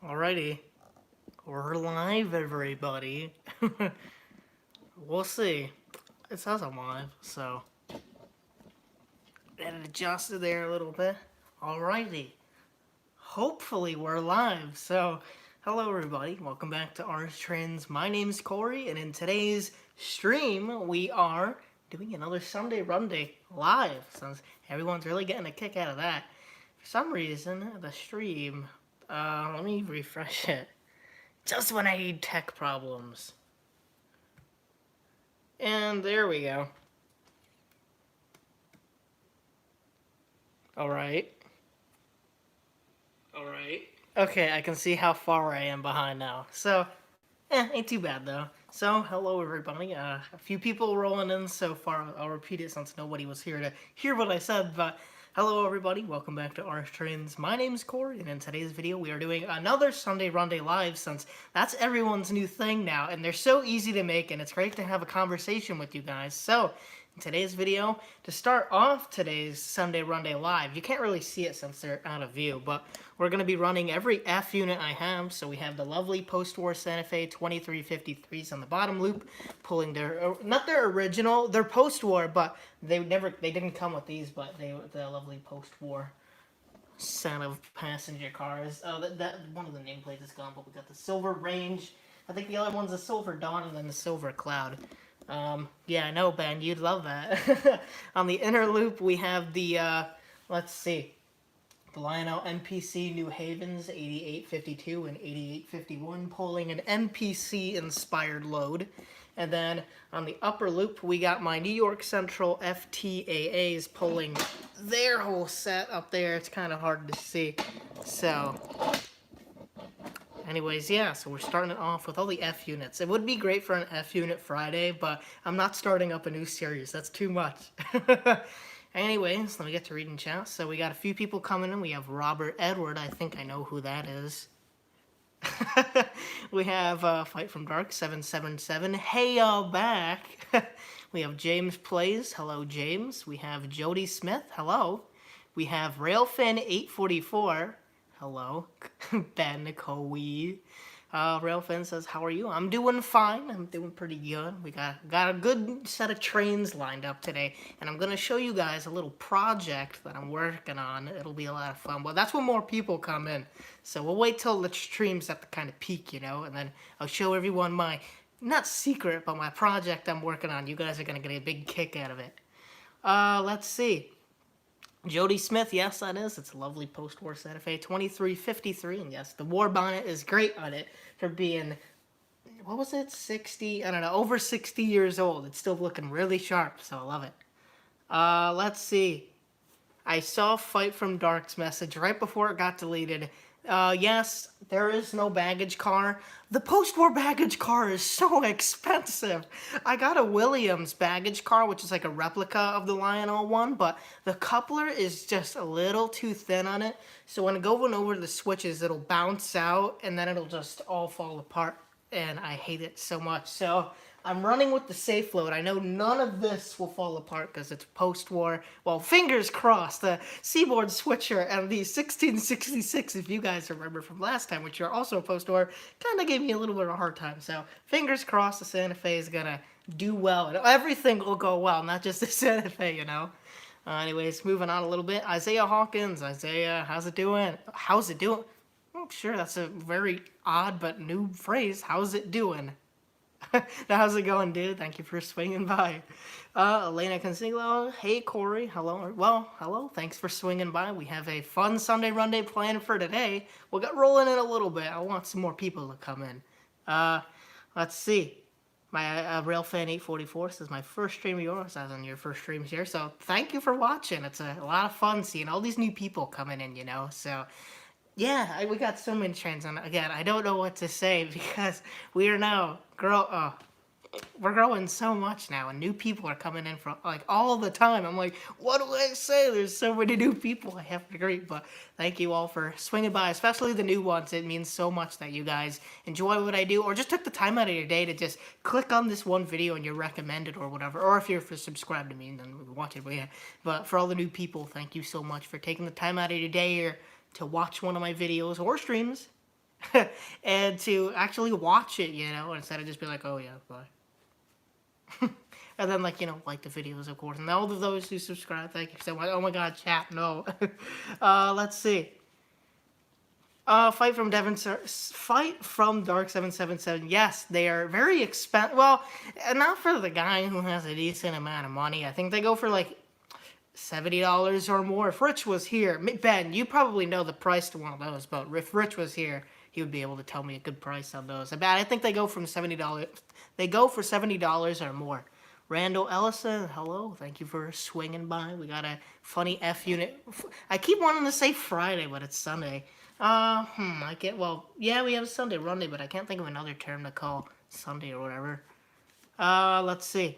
Alrighty, we're live, everybody. We'll see. It says I'm live, so gotta adjust it there a little bit. Alrighty, hopefully we're live. So, hello everybody, welcome back to Orange Trends. My name's Corey, and in today's stream, we are doing another Sunday Runday live, since everyone's really getting a kick out of that. For some reason, the stream, let me refresh it. Just when I need tech problems. And there we go. Alright. Okay, I can see how far I am behind now. So, ain't too bad though. So, hello everybody. A few people rolling in so far. I'll repeat it since nobody was here to hear what I said, but hello everybody. Welcome back to Orange Trains. My name's Corey, and in today's video we are doing another Sunday Runday Live, since that's everyone's new thing now, and they're so easy to make, and it's great to have a conversation with you guys. So, in today's video, to start off today's Sunday Runday Live, you can't really see it since they're out of view, but we're going to be running every F unit I have. So we have the lovely post-war Santa Fe 2353s on the bottom loop, pulling their, not their original, they're post-war, but they didn't come with these, but the lovely post-war set of passenger cars. Oh, that one of the nameplates is gone, but we got the Silver Range. I think the other one's the Silver Dawn and then the Silver Cloud. Yeah, I know, Ben, you'd love that. On the inner loop, we have the, let's see, the Lionel NPC New Havens 8852 and 8851, pulling an NPC-inspired load. And then on the upper loop, we got my New York Central FTAAs pulling their whole set up there. It's kind of hard to see. So, anyways, yeah, so we're starting it off with all the F units. It would be great for an F unit Friday, but I'm not starting up a new series. That's too much. Anyways, let me get to reading chat. So we got a few people coming in. We have Robert Edward. I think I know who that is. We have Fight from Dark 777. Hey, y'all back. We have James Plays. Hello, James. We have Jody Smith. Hello. We have Railfin 844. Hello. Ben Cowie. Railfin says, how are you? I'm doing fine. I'm doing pretty good. We got a good set of trains lined up today, and I'm going to show you guys a little project that I'm working on. It'll be a lot of fun. Well, that's when more people come in. So we'll wait till the stream's at the kind of peak, you know, and then I'll show everyone my, not secret, but my project I'm working on. You guys are going to get a big kick out of it. Let's see. Jody Smith, yes, that is. It's a lovely post-war Santa Fe 2353, and yes, the war bonnet is great on it for being, what was it, 60, I don't know, over 60 years old. It's still looking really sharp, so I love it. Let's see. I saw Fight from Dark's message right before it got deleted. Yes, there is no baggage car. The post-war baggage car is so expensive. I got a Williams baggage car, which is like a replica of the Lionel one, but the coupler is just a little too thin on it. So when going over the switches, it'll bounce out, and then it'll just all fall apart, and I hate it so much. So I'm running with the safe load. I know none of this will fall apart because it's post-war. Well, fingers crossed. The Seaboard Switcher and the 1666, if you guys remember from last time, which are also post-war, kind of gave me a little bit of a hard time. So fingers crossed the Santa Fe is going to do well. And everything will go well, not just the Santa Fe, you know. Anyways, moving on a little bit. Isaiah Hawkins. Isaiah, how's it doing? How's it doing? I'm sure that's a very odd but new phrase. How's it doing? How's it going, dude? Thank you for swinging by. Elena Consiglo, hey, Corey, hello. Well, hello, thanks for swinging by. We have a fun Sunday Runday planned for today. We'll get rolling in a little bit. I want some more people to come in. Let's see. My Railfan 844 says, my first stream of yours, as on your first streams here. So thank you for watching. It's a lot of fun seeing all these new people coming in, you know, so... Yeah, we got so many trends on. Again, I don't know what to say because we are now we're growing so much now, and new people are coming in from like all the time. I'm like, what do I say? There's so many new people I have to greet, but thank you all for swinging by, especially the new ones. It means so much that you guys enjoy what I do, or just took the time out of your day to just click on this one video and you're recommended or whatever, or if you're subscribed to me and then watch it. But yeah, but for all the new people, thank you so much for taking the time out of your day or to watch one of my videos or streams. and to actually watch it, instead of just be like, oh yeah, bye. And then, like, like the videos, of course. And all of those who subscribe, thank you so much. Oh my god, chat, no. Let's see. Fight from Dark 777. Yes, they are very expensive. Well, not for the guy who has a decent amount of money. I think they go for like $70 or more. If Rich was here, Ben, you probably know the price to one of those. But if Rich was here, he would be able to tell me a good price on those. I think they go from $70. They go for $70 or more. Randall Ellison, hello. Thank you for swinging by. We got a funny F unit. I keep wanting to say Friday, but it's Sunday. I can't. Well, yeah, we have Sunday Runday, but I can't think of another term to call Sunday or whatever. Let's see.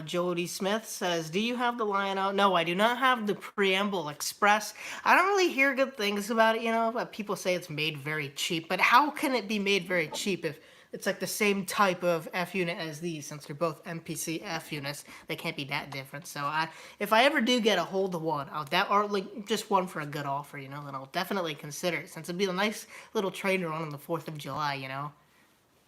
Jody Smith says, do you have the line out? No, I do not have the Preamble Express. I don't really hear good things about it, but people say it's made very cheap. But how can it be made very cheap if it's like the same type of F unit as these, since they're both MPC F units? They can't be that different. So if I ever do get a hold of one, or like just one for a good offer, then I'll definitely consider it, since it'd be a nice little trade run on the 4th of July,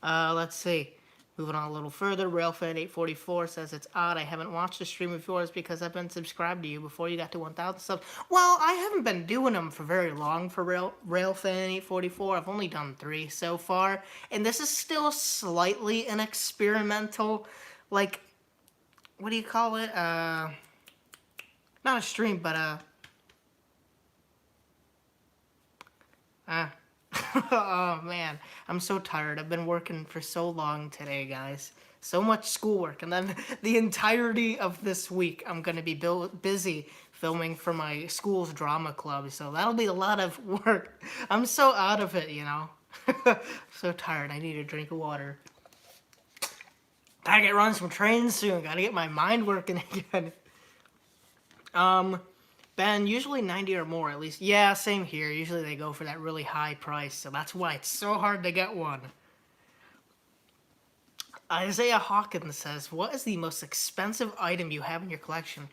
Let's see. Moving on a little further, Railfan844 says, it's odd I haven't watched a stream of yours because I've been subscribed to you before you got to 1,000 subs. Well, I haven't been doing them for very long for Railfan844. I've only done 3 so far. And this is still slightly an experimental, like, what do you call it? Not a stream, but oh man, I'm so tired. I've been working for so long today, guys. So much schoolwork, and then the entirety of this week I'm gonna be busy filming for my school's drama club, so that'll be a lot of work. I'm so out of it, So tired. I need a drink of water. Gotta get running some trains soon. Gotta get my mind working again. Ben, usually 90 or more at least. Yeah, same here. Usually they go for that really high price, so that's why it's so hard to get one. Isaiah Hawkins says, what is the most expensive item you have in your collection?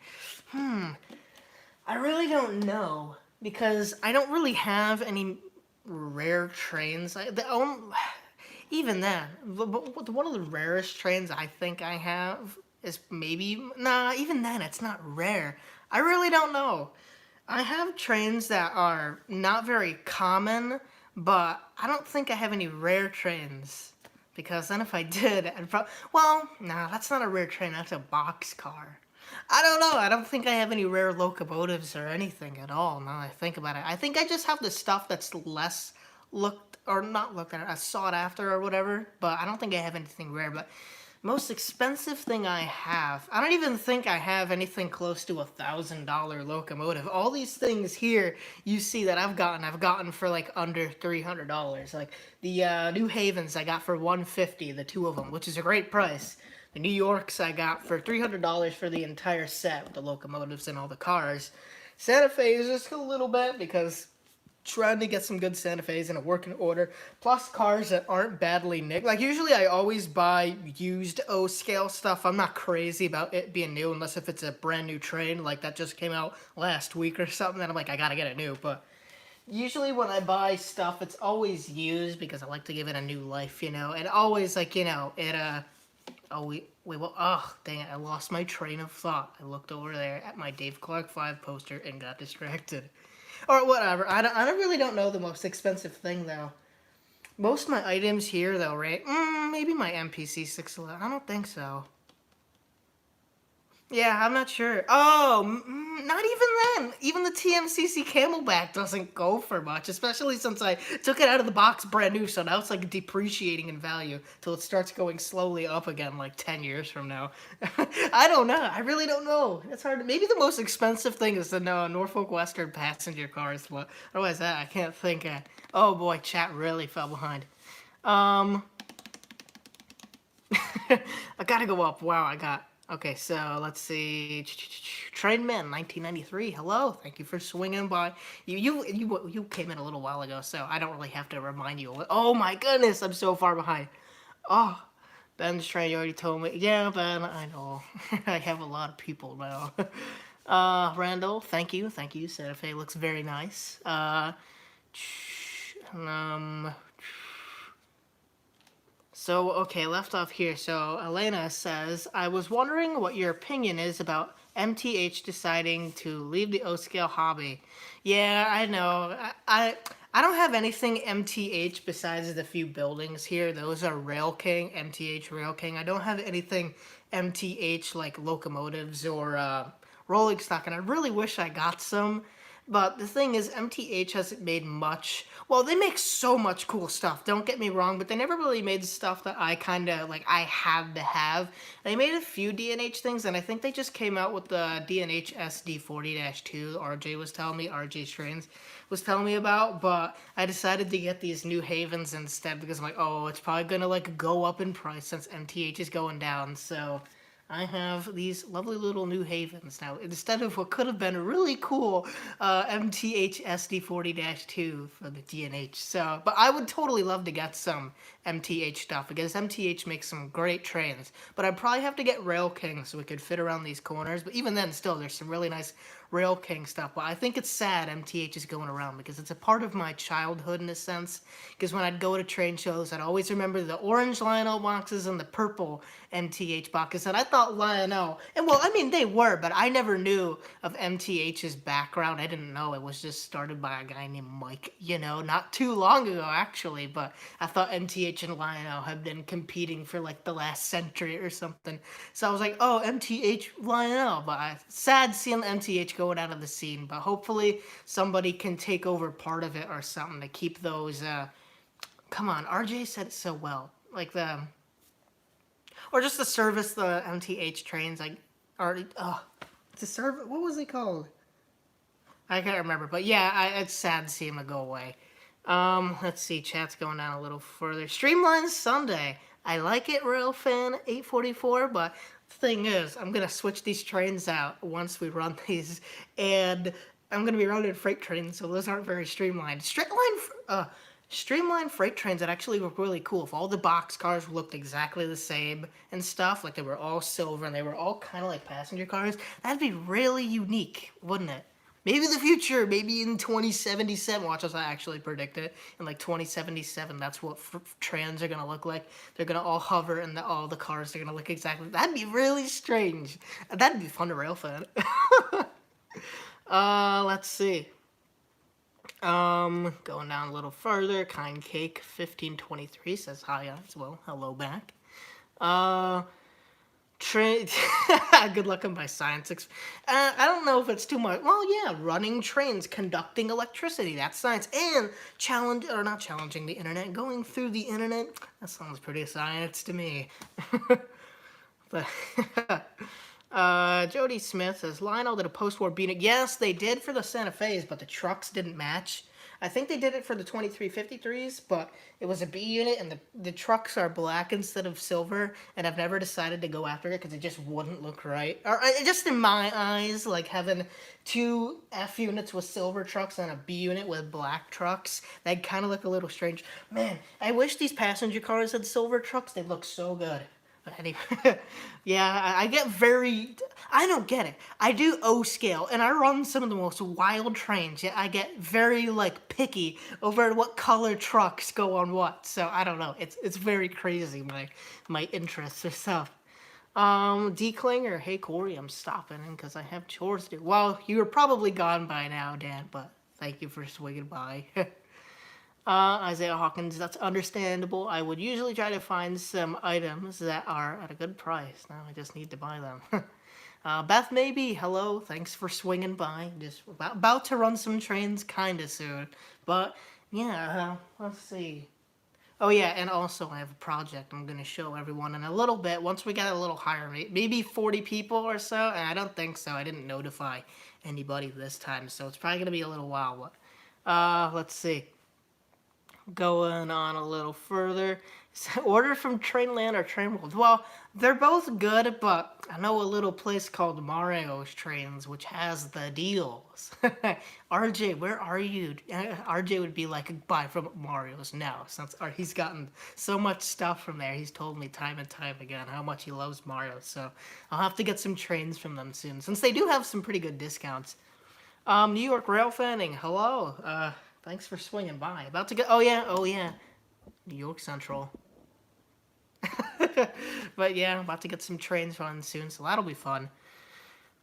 I really don't know, because I don't really have any rare trains. Even then, one of the rarest trains I think I have is maybe... Nah, even then, it's not rare. I really don't know. I have trains that are not very common, but I don't think I have any rare trains. Because then if I did, I'd probably... Well, nah, that's not a rare train, that's a boxcar. I don't know, I don't think I have any rare locomotives or anything at all, now that I think about it. I think I just have the stuff that's less not looked at, sought after or whatever, but I don't think I have anything rare. But most expensive thing I have, I don't even think I have anything close to $1,000 locomotive. All these things here you see that I've gotten for like under $300. Like the New Havens I got for $150, the 2 of them, which is a great price. The New Yorks I got for $300 for the entire set with the locomotives and all the cars. Santa Fe is just a little bit because trying to get some good Santa Fe's in a working order, plus cars that aren't badly nicked. Like, usually I always buy used O-scale stuff. I'm not crazy about it being new, unless if it's a brand new train, like that just came out last week or something, then I'm like, I gotta get it new. But usually when I buy stuff, it's always used, because I like to give it a new life, and always, like, it, oh, dang it, I lost my train of thought. I looked over there at my Dave Clark 5 poster and got distracted. Or whatever. I really don't know the most expensive thing, though. Most of my items here, though, right? Maybe my MPC 611. I don't think so. Yeah, I'm not sure. Oh, not even then. Even the TMCC Camelback doesn't go for much, especially since I took it out of the box brand new, so now it's like depreciating in value till it starts going slowly up again like 10 years from now. I don't know. I really don't know. It's hard. Maybe the most expensive thing is the Norfolk Western passenger cars, but otherwise that I can't think of. Oh boy, chat really fell behind. I gotta go up. Wow, I got... Okay, so let's see. Trainman 1993. Hello, thank you for swinging by. You came in a little while ago, so I don't really have to remind you. Oh my goodness, I'm so far behind. Oh, Ben's train. You already told me. Yeah, Ben, I know. I have a lot of people now. Randall, thank you. Santa Fe looks very nice. So, okay, left off here. So, Elena says, I was wondering what your opinion is about MTH deciding to leave the O-scale hobby. Yeah, I know. I don't have anything MTH besides the few buildings here. Those are Rail King, MTH Rail King. I don't have anything MTH like locomotives or rolling stock, and I really wish I got some. But the thing is, MTH hasn't made much. Well, they make so much cool stuff, don't get me wrong, but they never really made stuff that I kind of, like, I had to have. They made a few DNH things, and I think they just came out with the DNH SD40-2 RJ was telling me, RJ Strains was telling me about, but I decided to get these New Havens instead because I'm like, oh, it's probably going to, like, go up in price since MTH is going down, so I have these lovely little New Havens now instead of what could have been a really cool MTH SD40-2 for the DNH. So, but I would totally love to get some MTH stuff because MTH makes some great trains. But I'd probably have to get Rail King so we could fit around these corners. But even then, still, there's some really nice Rail King stuff. But I think it's sad MTH is going around because it's a part of my childhood in a sense. Because when I'd go to train shows, I'd always remember the orange Lionel boxes and the purple MTH boxes. And I thought Lionel, and well, I mean, they were, but I never knew of MTH's background. I didn't know it was just started by a guy named Mike, you know, not too long ago, actually. But I thought MTH and Lionel had been competing for like the last century or something. So I was like, oh, MTH, Lionel. But sad seeing MTH going out of the scene. But hopefully somebody can take over part of it or something to keep those. Come on, RJ said it so well. Like the. Or just to service the MTH trains, like, already, to serve, what was it called? I can't remember, but yeah, it's sad to see him go away. Let's see, chat's going down a little further. Streamline Sunday. I like it, Railfan 844, but the thing is, I'm going to switch these trains out once we run these, and I'm going to be running freight trains, so those aren't very streamlined. Streamlined freight trains that actually look really cool. If all the box cars looked exactly the same and stuff, like they were all silver and they were all kind of like passenger cars, that'd be really unique, wouldn't it? Maybe in the future, maybe in 2077, watch us, I actually predict it, in like 2077, that's what trains are going to look like. They're going to all hover and all the cars are going to look exactly, that'd be really strange. That'd be fun to rail fan. Let's see. Going down a little further, Kind Cake 1523 says hi as well. Hello back. Good luck on my science. I don't know if it's too much. Well, yeah, running trains, conducting electricity. That's science. And not challenging the internet, going through the internet. That sounds pretty science to me. But Jody Smith says, Lionel did a post-war beat. Yes, they did for the Santa Fe's, but the trucks didn't match. I think they did it for the 2353s, but it was a B unit, and the trucks are black instead of silver, and I've never decided to go after it because it just wouldn't look right. Or just in my eyes, like having two F units with silver trucks and a B unit with black trucks, they'd kind of look a little strange. Man, I wish these passenger cars had silver trucks. They look so good. But anyway, yeah, I don't get it. I do O-scale, and I run some of the most wild trains, yet I get very, like, picky over what color trucks go on what. So, I don't know. It's very crazy, my interests or stuff. D-Klinger, hey, Corey, I'm stopping in because I have chores to do. Well, you're probably gone by now, Dan, but thank you for swinging by. Isaiah Hawkins, that's understandable. I would usually try to find some items that are at a good price. Now I just need to buy them. Beth Maybe, hello. Thanks for swinging by. Just about to run some trains kind of soon. But, yeah, let's see. Oh, yeah, and also I have a project I'm going to show everyone in a little bit. Once we get a little higher, maybe 40 people or so. And I don't think so. I didn't notify anybody this time, so it's probably going to be a little while. But, let's see. Going on a little further. Order from Trainland or Train World. Well, they're both good, but I know a little place called Mario's Trains, which has the deals. RJ, where are you? RJ would be like, buy from Mario's now, since he's gotten so much stuff from there. He's told me time and time again how much he loves Mario, so I'll have to get some trains from them soon, since they do have some pretty good discounts. New York Rail Fanning, hello. Thanks for swinging by. About to get. Oh yeah. New York Central. But yeah, about to get some trains running soon, so that'll be fun.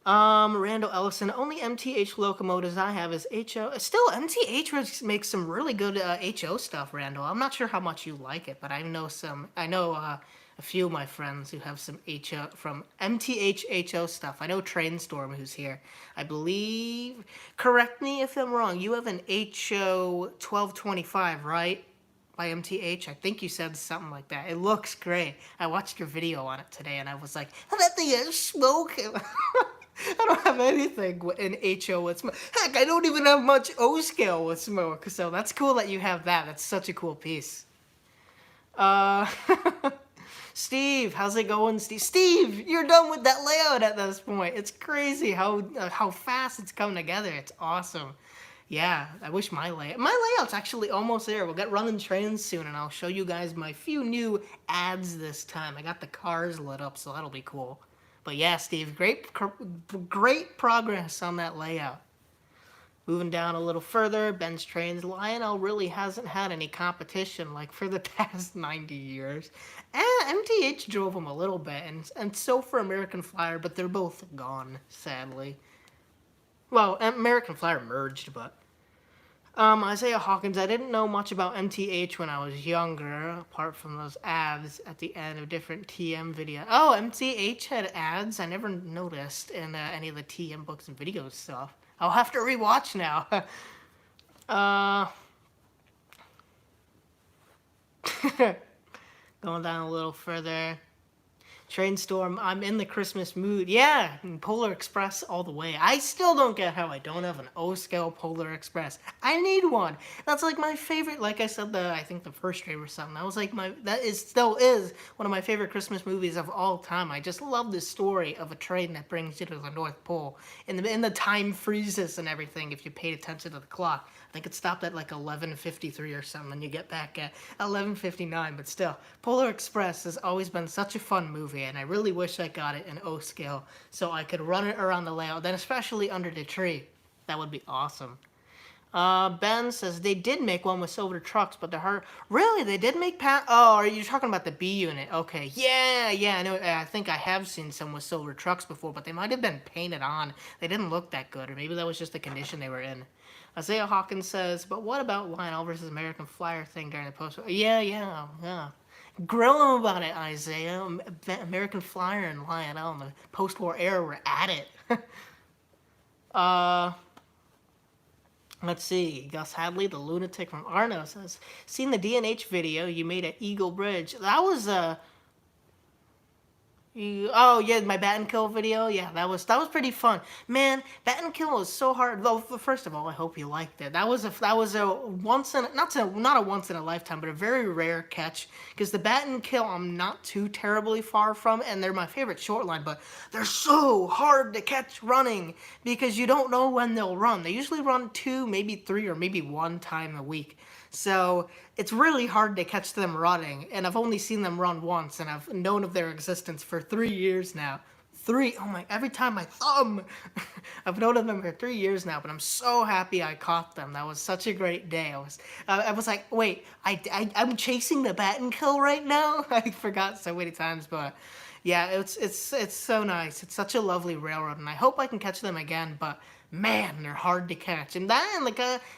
Randall Ellison. Only MTH locomotives I have is HO. Still, MTH makes some really good HO stuff, Randall. I'm not sure how much you like it, but I know some. I know a few of my friends who have some HO from MTH HO stuff. I know Trainstorm, who's here. I believe. Correct me if I'm wrong. You have an HO 1225, right? By MTH. I think you said something like that. It looks great. I watched your video on it today, and I was like, that thing is smoke. I don't have anything in HO with smoke. Heck, I don't even have much O scale with smoke. So that's cool that you have that. That's such a cool piece. Steve, how's it going, Steve? Steve, you're done with that layout at this point. It's crazy how fast it's coming together. It's awesome. Yeah, I wish my layout's actually almost there. We'll get running trains soon, and I'll show you guys my few new ads this time. I got the cars lit up, so that'll be cool. But yeah, Steve, great progress on that layout. Moving down a little further, Ben's Trains. Lionel really hasn't had any competition like for the past 90 years. MTH drove him a little bit, and so for American Flyer, but they're both gone, sadly. Well, American Flyer merged, but... Isaiah Hawkins, I didn't know much about MTH when I was younger, apart from those ads at the end of different TM videos. Oh, MTH had ads? I never noticed in any of the TM books and videos stuff. I'll have to rewatch now. Going down a little further. Trainstorm, I'm in the Christmas mood. Yeah, Polar Express all the way. I still don't get how I don't have an O-scale Polar Express. I need one. That's like my favorite, like I said, I think the first stream or something. That was like still is one of my favorite Christmas movies of all time. I just love the story of a train that brings you to the North Pole. And the time freezes and everything if you paid attention to the clock. I think it stopped at like 11:53 or something, and you get back at 11:59. But still, Polar Express has always been such a fun movie, and I really wish I got it in O scale so I could run it around the layout, then especially under the tree. That would be awesome. Ben says they did make one with silver trucks, but they're hard. Really, they did make Oh, are you talking about the B unit? Okay, yeah. I know. I think I have seen some with silver trucks before, but they might have been painted on. They didn't look that good, or maybe that was just the condition they were in. Isaiah Hawkins says, but what about Lionel versus American Flyer thing during the post? Yeah. Grill him about it, Isaiah. American Flyer and Lionel in the post-war era were at it. Let's see. Gus Hadley, the lunatic from Arno, says, seen the D&H video you made at Eagle Bridge. That was oh yeah, my bat and kill video. Yeah, that was pretty fun. Man, bat and kill was so hard. Though first of all, I hope you liked it. That was a once in not a once in a lifetime, but a very rare catch. Because the bat and kill I'm not too terribly far from, and they're my favorite short line. But they're so hard to catch running because you don't know when they'll run. They usually run 2, maybe 3, or maybe 1 time a week. So it's really hard to catch them running, and I've only seen them run once, and I've known of their existence for 3 years now. Every time my thumb. I've known of them for 3 years now, but I'm so happy I caught them. That was such a great day. I was like, wait, I'm chasing the bat and kill right now? I forgot so many times, but yeah, it's so nice. It's such a lovely railroad, and I hope I can catch them again, but man, they're hard to catch. And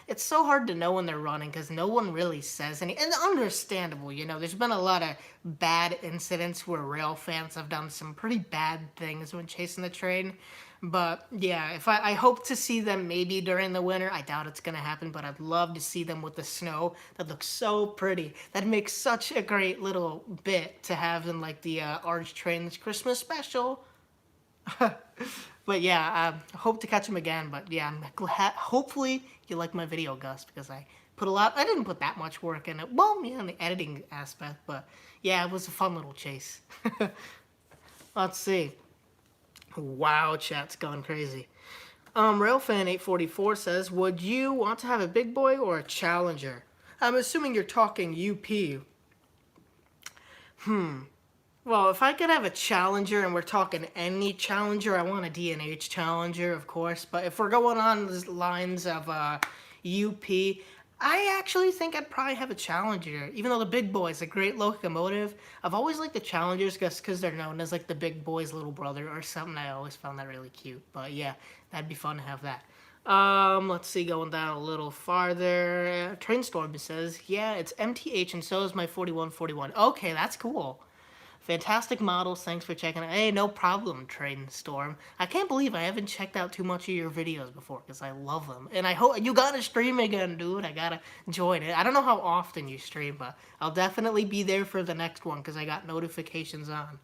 it's so hard to know when they're running because no one really says any. And understandable, there's been a lot of bad incidents where rail fans have done some pretty bad things when chasing the train. But yeah, I hope to see them maybe during the winter. I doubt it's going to happen, but I'd love to see them with the snow. That looks so pretty. That makes such a great little bit to have in like the Orange Trains Christmas special. But yeah, I hope to catch him again. But yeah, hopefully you like my video, Gus, because I didn't put that much work in it. Well, yeah, in the editing aspect, but yeah, it was a fun little chase. Let's see. Wow, chat's gone crazy. Railfan844 says, would you want to have a big boy or a Challenger? I'm assuming you're talking UP. Well, if I could have a Challenger, and we're talking any Challenger, I want a D&H Challenger, of course. But if we're going on the lines of UP, I actually think I'd probably have a Challenger, even though the big boy is a great locomotive. I've always liked the Challengers just because they're known as like the big boy's little brother or something. I always found that really cute. But yeah, that'd be fun to have that. Let's see, going down a little farther. Trainstorm says, yeah, it's MTH and so is my 4141. Okay, that's cool. Fantastic models. Thanks for checking out. Hey, no problem, Trainstorm. I can't believe I haven't checked out too much of your videos before because I love them. And I hope you gotta stream again, dude. I gotta join it. I don't know how often you stream, but I'll definitely be there for the next one because I got notifications on.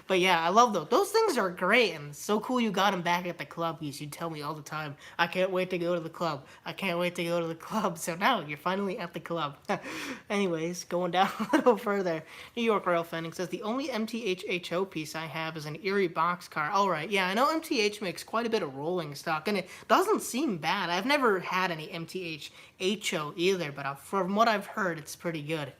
But yeah, I love those. Those things are great, and it's so cool you got them back at the club. You should tell me all the time. I can't wait to go to the club. I can't wait to go to the club. So now you're finally at the club. Anyways, going down a little further, New York Rail Fanning says the only MTH HO piece I have is an Erie boxcar. All right, yeah, I know MTH makes quite a bit of rolling stock, and it doesn't seem bad. I've never had any MTH HO either, but from what I've heard, it's pretty good.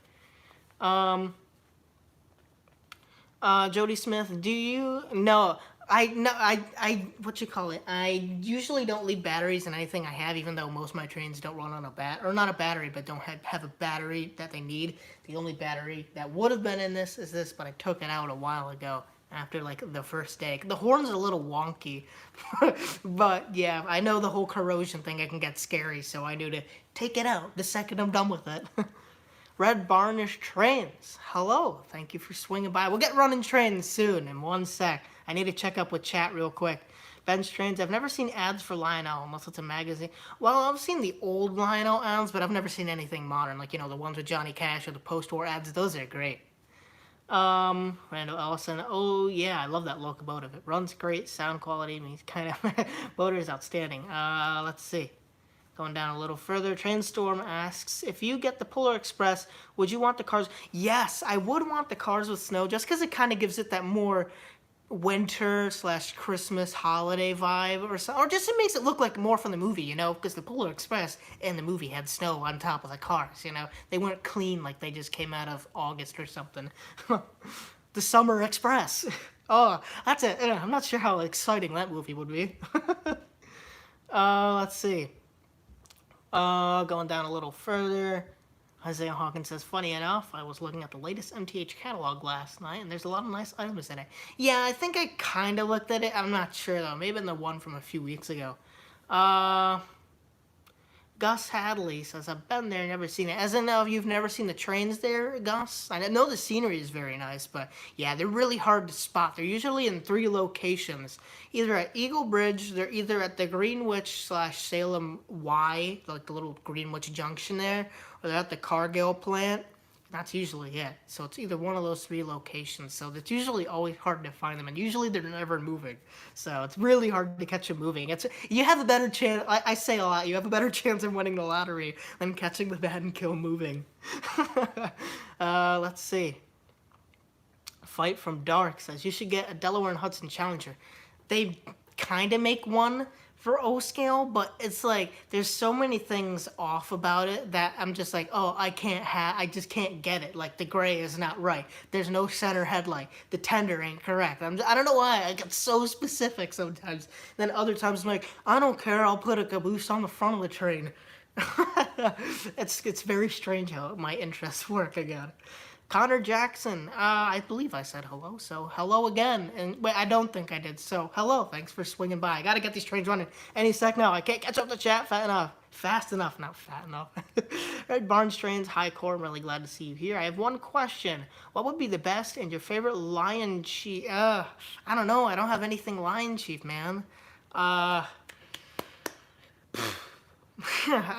Jody Smith, do you? No, what you call it? I usually don't leave batteries in anything I have, even though most of my trains don't run on or not a battery, but don't have a battery that they need. The only battery that would have been in this is this, but I took it out a while ago after like the first day. The horn's are a little wonky, but yeah, I know the whole corrosion thing. It can get scary, so I knew to take it out the second I'm done with it. Red Barnish Trains. Hello. Thank you for swinging by. We'll get running trains soon in one sec. I need to check up with chat real quick. Bench Trains. I've never seen ads for Lionel unless it's a magazine. Well, I've seen the old Lionel ads, but I've never seen anything modern. Like, you know, the ones with Johnny Cash or the post-war ads. Those are great. Randall Ellison. Oh, yeah. I love that locomotive. It runs great. Sound quality. I mean, it's kind of... motor is outstanding. Let's see. Going down a little further, Trainstorm asks, if you get the Polar Express, would you want the cars? Yes, I would want the cars with snow, just because it kind of gives it that more winter/Christmas holiday vibe, or just it makes it look like more from the movie, you know, because the Polar Express in the movie had snow on top of the cars, you know. They weren't clean like they just came out of August or something. The Summer Express. Oh, that's it. I'm not sure how exciting that movie would be. Let's see. Going down a little further, Isaiah Hawkins says, funny enough, I was looking at the latest MTH catalog last night, and there's a lot of nice items in it. Yeah, I think I kind of looked at it. I'm not sure, though. Maybe in the one from a few weeks ago. Gus Hadley says, I've been there, never seen it. As in, you've never seen the trains there, Gus? I know the scenery is very nice, but yeah, they're really hard to spot. They're usually in 3 locations. Either at Eagle Bridge, they're either at the Greenwich/Salem Y, like the little Greenwich Junction there, or they're at the Cargill plant. That's usually it. So it's either one of those 3 locations. So it's usually always hard to find them, and usually they're never moving. So it's really hard to catch them moving. You have a better chance. I say a lot. You have a better chance of winning the lottery than catching the bad and kill moving. Let's see. Fight from Dark says you should get a Delaware and Hudson Challenger. They kind of make one for O scale, but it's like there's so many things off about it that I'm just like, oh, I just can't get it. Like the gray is not right. There's no center headlight. The tender ain't correct. I don't know why I get so specific sometimes. Then other times I'm like, I don't care. I'll put a caboose on the front of the train. It's very strange how my interests work again. Connor Jackson, I believe I said hello, so hello again. And wait, I don't think I did, so hello, thanks for swinging by. I gotta get these trains running any sec now. I can't catch up to chat fast enough, not fat enough. Red Barnes Trains, hi Core, I'm really glad to see you here. I have one question. What would be the best and your favorite Lion Chief? I don't know, I don't have anything Lion Chief, man. I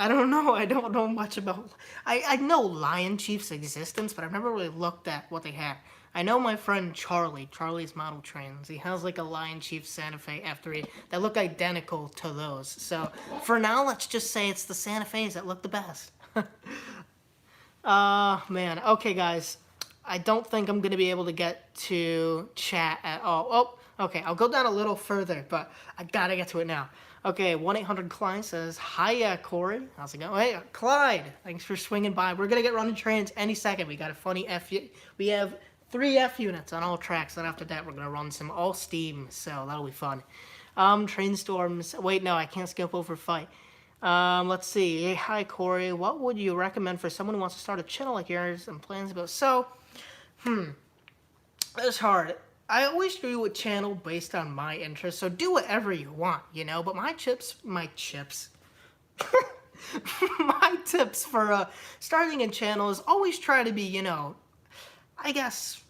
don't know. I don't know much about... I know Lion Chief's existence, but I've never really looked at what they had. I know my friend Charlie's Model Trains. He has like a Lion Chief Santa Fe F3 that look identical to those. So for now, let's just say it's the Santa Fe's that look the best. Man. Okay, guys. I don't think I'm going to be able to get to chat at all. Oh, okay. I'll go down a little further, but I gotta get to it now. Okay, 1-800-CLYDE says, hiya, Corey. How's it going? Hey, Clyde, thanks for swinging by. We're going to get running trains any second. We got a funny we have 3 F units on all tracks, and after that, we're going to run some all steam, so that'll be fun. Train storms. Wait, no, I can't skip over fight. Let's see. Hey, hi, Corey. What would you recommend for someone who wants to start a channel like yours and plans about? So, it's hard. I always do a channel based on my interests, so do whatever you want, you know. But my chips, my tips for starting a channel is always try to be, you know, I guess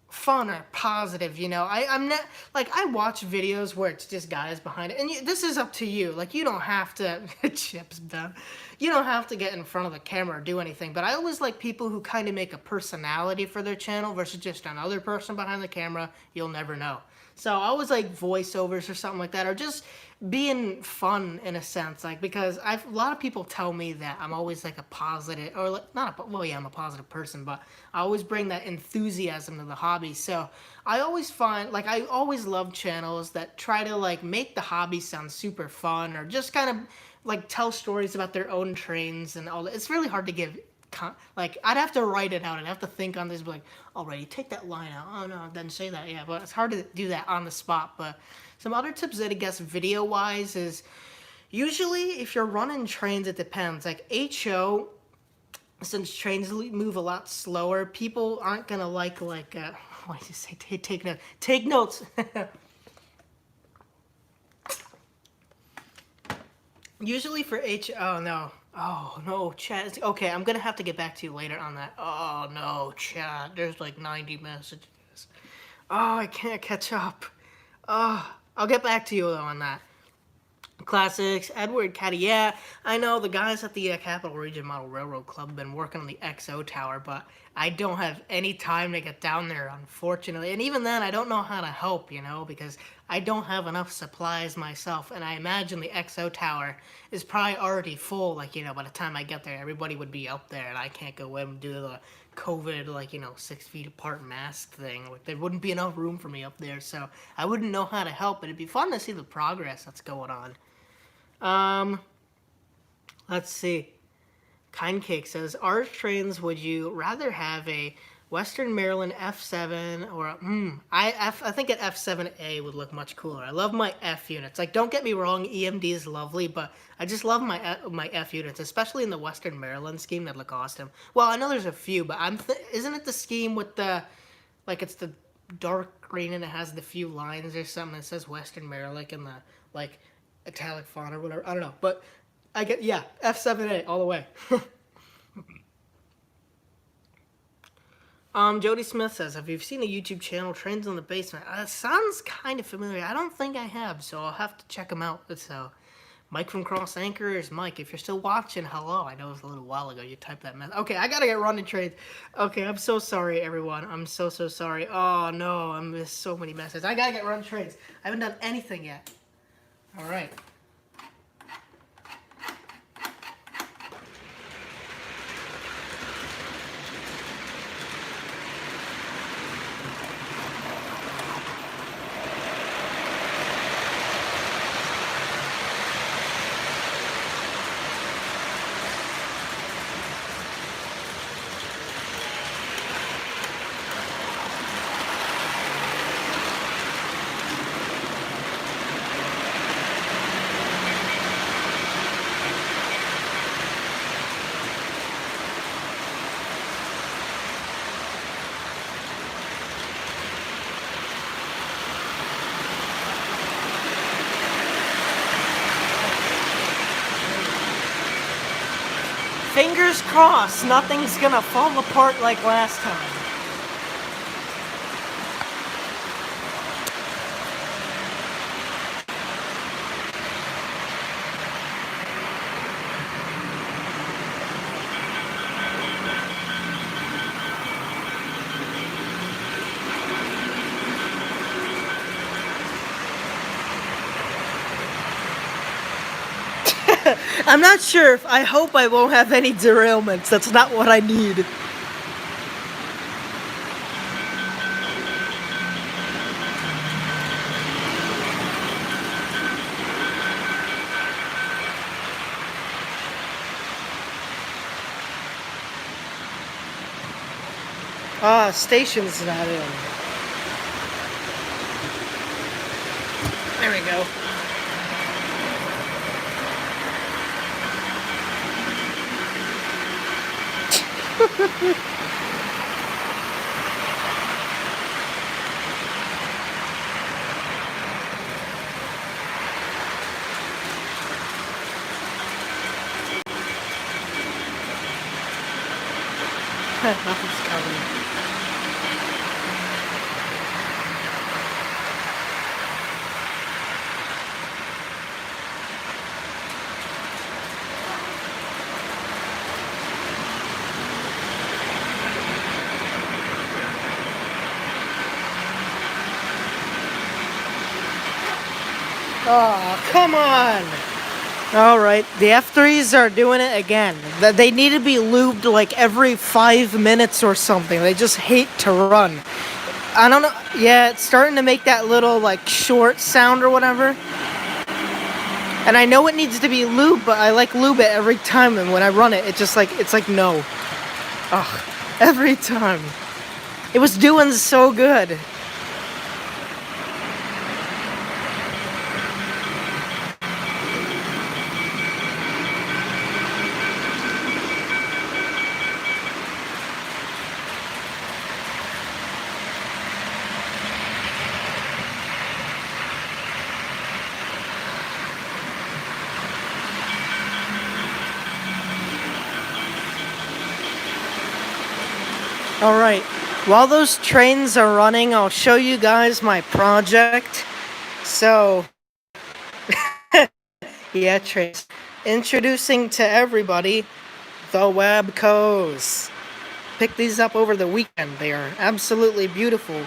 fun or positive, you know. I'm not like I watch videos where it's just guys behind it, and this is up to you. Like you don't have to chips done. You don't have to get in front of the camera or do anything. But I always like people who kind of make a personality for their channel versus just another person behind the camera. You'll never know. So I always like voiceovers or something like that, or just being fun in a sense, like because a lot of people tell me that I'm always like a positive, or like not a, well, yeah, I'm a positive person, but I always bring that enthusiasm to the hobby. So I always find like I always love channels that try to like make the hobby sound super fun, or just kind of like tell stories about their own trains and all that. It's really hard to give like I'd have to write it out. I'd have to think on this, be like, alrighty, take that line out. Oh no, I didn't say that. Yeah, but it's hard to do that on the spot. But some other tips that I guess video wise is usually if you're running trains, it depends. Like HO, since trains move a lot slower, people aren't gonna like what did you say? Take notes. Take notes. Usually for oh no. Oh no, chat. Okay, I'm gonna have to get back to you later on that. Oh no, chat. There's like 90 messages. Oh, I can't catch up. Oh, I'll get back to you though on that. Classics, Edward Caddy. Yeah, I know the guys at the Capital Region Model Railroad Club have been working on the XO Tower, but I don't have any time to get down there, unfortunately. And even then, I don't know how to help, you know, because I don't have enough supplies myself. And I imagine the XO Tower is probably already full, like, you know, by the time I get there, everybody would be up there, and I can't go in and do the COVID, like, you know, 6 feet apart mask thing. Like, there wouldn't be enough room for me up there, so I wouldn't know how to help, but it'd be fun to see the progress that's going on. Let's see. Kind Cake says, "Ours trains, would you rather have a Western Maryland F7 or I think an F7A would look much cooler. I love my F units. Like, don't get me wrong, EMD is lovely, but I just love my F units, especially in the Western Maryland scheme. That look awesome. Well, I know there's a few, but isn't it the scheme with the like it's the dark green and it has the few lines or something that says Western Maryland like in the like italic font or whatever. I don't know, but I get yeah F7A all the way. Jody Smith says, "Have you seen a YouTube channel, Trains in the Basement?" Sounds kind of familiar. I don't think I have, so I'll have to check them out. So, Mike from Cross Anchors, Mike, if you're still watching, hello. I know it was a little while ago you typed that message. Okay, I gotta get running trains. Okay, I'm so sorry, everyone. I'm so sorry. Oh no, I missed so many messages. I gotta get running trains. I haven't done anything yet. All right. Fingers crossed, nothing's gonna fall apart like last time. I'm not sure. I hope I won't have any derailments. That's not what I need. Station's not in. There we go. Nothing's coming. Oh, come on! Alright, the F3s are doing it again. They need to be lubed like every 5 minutes or something. They just hate to run. I don't know. Yeah, it's starting to make that little like short sound or whatever. And I know it needs to be lubed, but I like lube it every time, and when I run it, it's like no. Ugh, every time. It was doing so good. Alright, while those trains are running, I'll show you guys my project. So, yeah, trains. Introducing to everybody the Wabcos. Picked these up over the weekend. They are absolutely beautiful.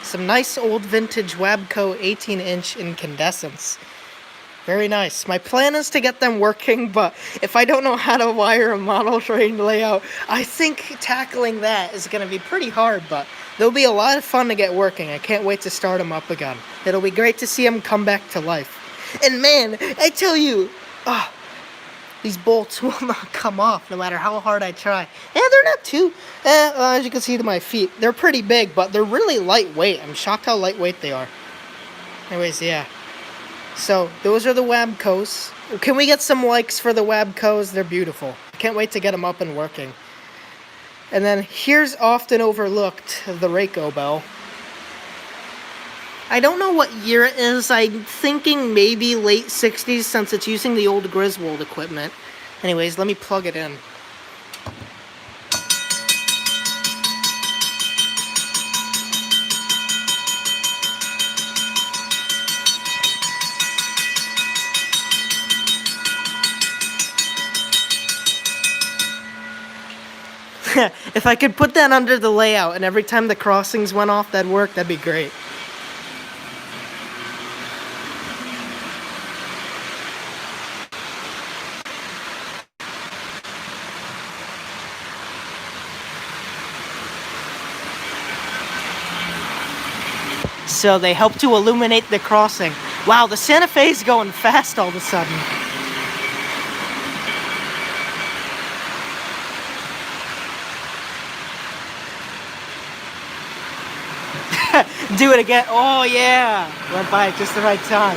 Some nice old vintage Wabco 18-inch incandescents. Very nice. My plan is to get them working, but if I don't know how to wire a model train layout, I think tackling that is going to be pretty hard, but they'll be a lot of fun to get working. I can't wait to start them up again. It'll be great to see them come back to life. And man, I tell you, these bolts will not come off no matter how hard I try. They're not too, as you can see to my feet, they're pretty big, but they're really lightweight. I'm shocked how lightweight they are. Anyways, yeah. So, those are the Wabcos. Can we get some likes for the Wabcos? They're beautiful. I can't wait to get them up and working. And then, here's often overlooked, the Reiko bell. I don't know what year it is. I'm thinking maybe late 60s since it's using the old Griswold equipment. Anyways, let me plug it in. If I could put that under the layout and every time the crossings went off that'd work, that'd be great. So they help to illuminate the crossing. Wow, the Santa Fe's going fast all of a sudden. Do it again. Oh yeah, went by at just the right time.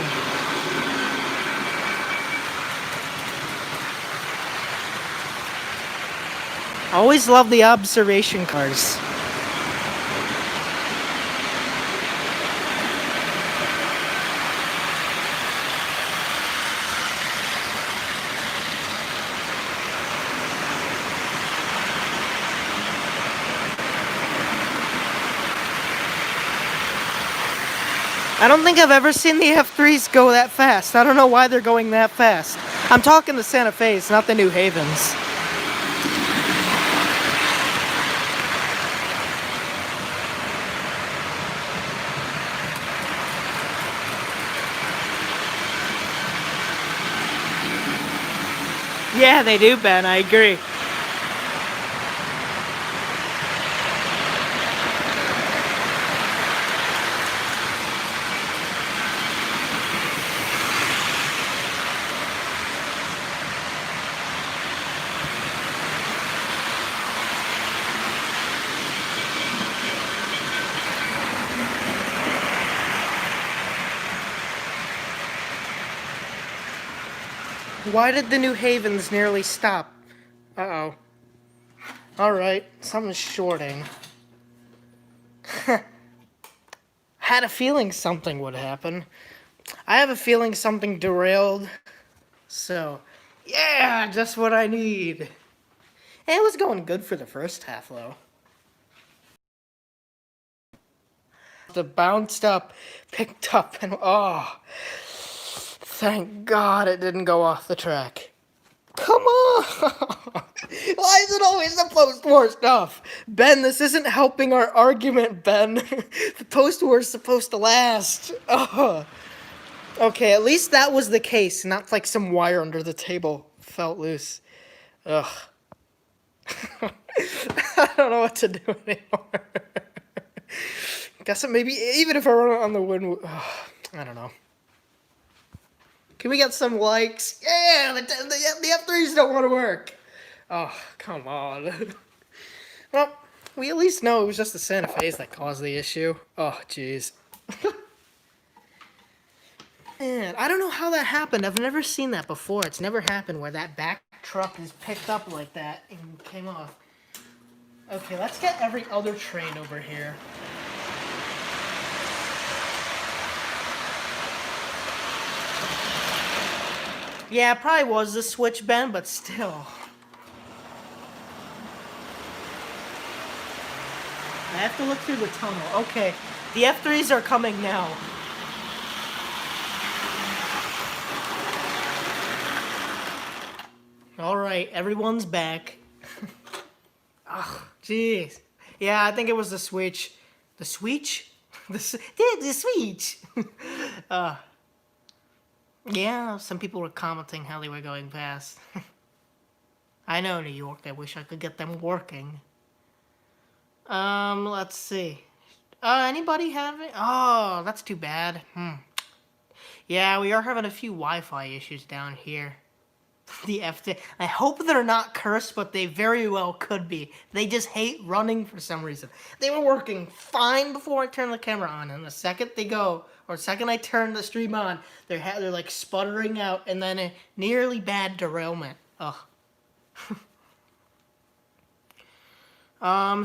I always love the observation cars. I don't think I've ever seen the F3s go that fast. I don't know why they're going that fast. I'm talking the Santa Fe's, not the New Havens. Yeah, they do, Ben. I agree. Why did the New Havens nearly stop? Uh-oh. Alright, something's shorting. Had a feeling something would happen. I have a feeling something derailed. So, yeah, just what I need. And it was going good for the first half, though. It bounced up, picked up, and oh, thank God it didn't go off the track. Come on! Why is it always the post-war stuff? Ben, this isn't helping our argument, Ben. The post-war is supposed to last. Oh. Okay, at least that was the case, not like some wire under the table felt loose. Ugh. I don't know what to do anymore. Guess it maybe, even if I run it on the wind, I don't know. Can we get some likes? Yeah, the F3s don't want to work. Oh, come on. Well, we at least know it was just the Santa Fe's that caused the issue. Oh, jeez. Man, I don't know how that happened. I've never seen that before. It's never happened where that back truck is picked up like that and came off. Okay, let's get every other train over here. Yeah, it probably was the switch, Ben, but still. I have to look through the tunnel. Okay, the F3s are coming now. Alright, everyone's back. Ugh, jeez. Yeah, I think it was the switch. The switch? The switch! Yeah, some people were commenting how they were going fast. I know, New York. I wish I could get them working. Let's see. Anybody have it? Oh, that's too bad. Yeah, we are having a few Wi-Fi issues down here. The F3. I hope they're not cursed, but they very well could be. They just hate running for some reason. They were working fine before I turned the camera on, and the second they go, or second I turn the stream on, they're like sputtering out, and then a nearly bad derailment. Ugh.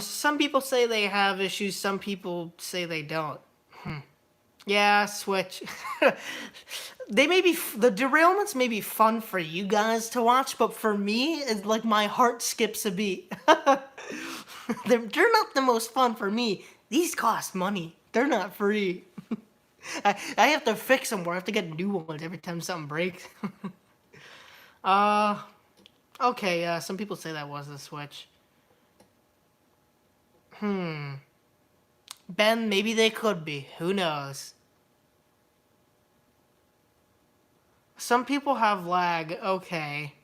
Some people say they have issues, some people say they don't. Yeah, switch. They may be, the derailments may be fun for you guys to watch, but for me, it's like my heart skips a beat. They're not the most fun for me. These cost money. They're not free. I have to fix them, or I have to get new ones every time something breaks. Okay, some people say that was the switch. Ben, maybe they could be. Who knows? Some people have lag. Okay.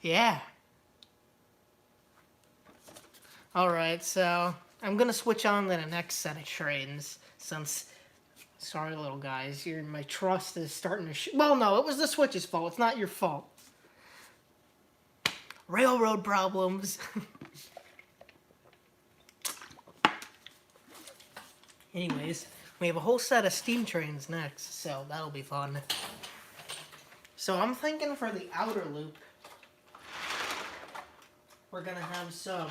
Yeah. Alright, so I'm gonna switch on to the next set of trains since, sorry little guys, my trust is starting to well, no, it was the switch's fault. It's not your fault. Railroad problems. Anyways, we have a whole set of steam trains next, so that'll be fun. So I'm thinking for the outer loop, we're gonna have some...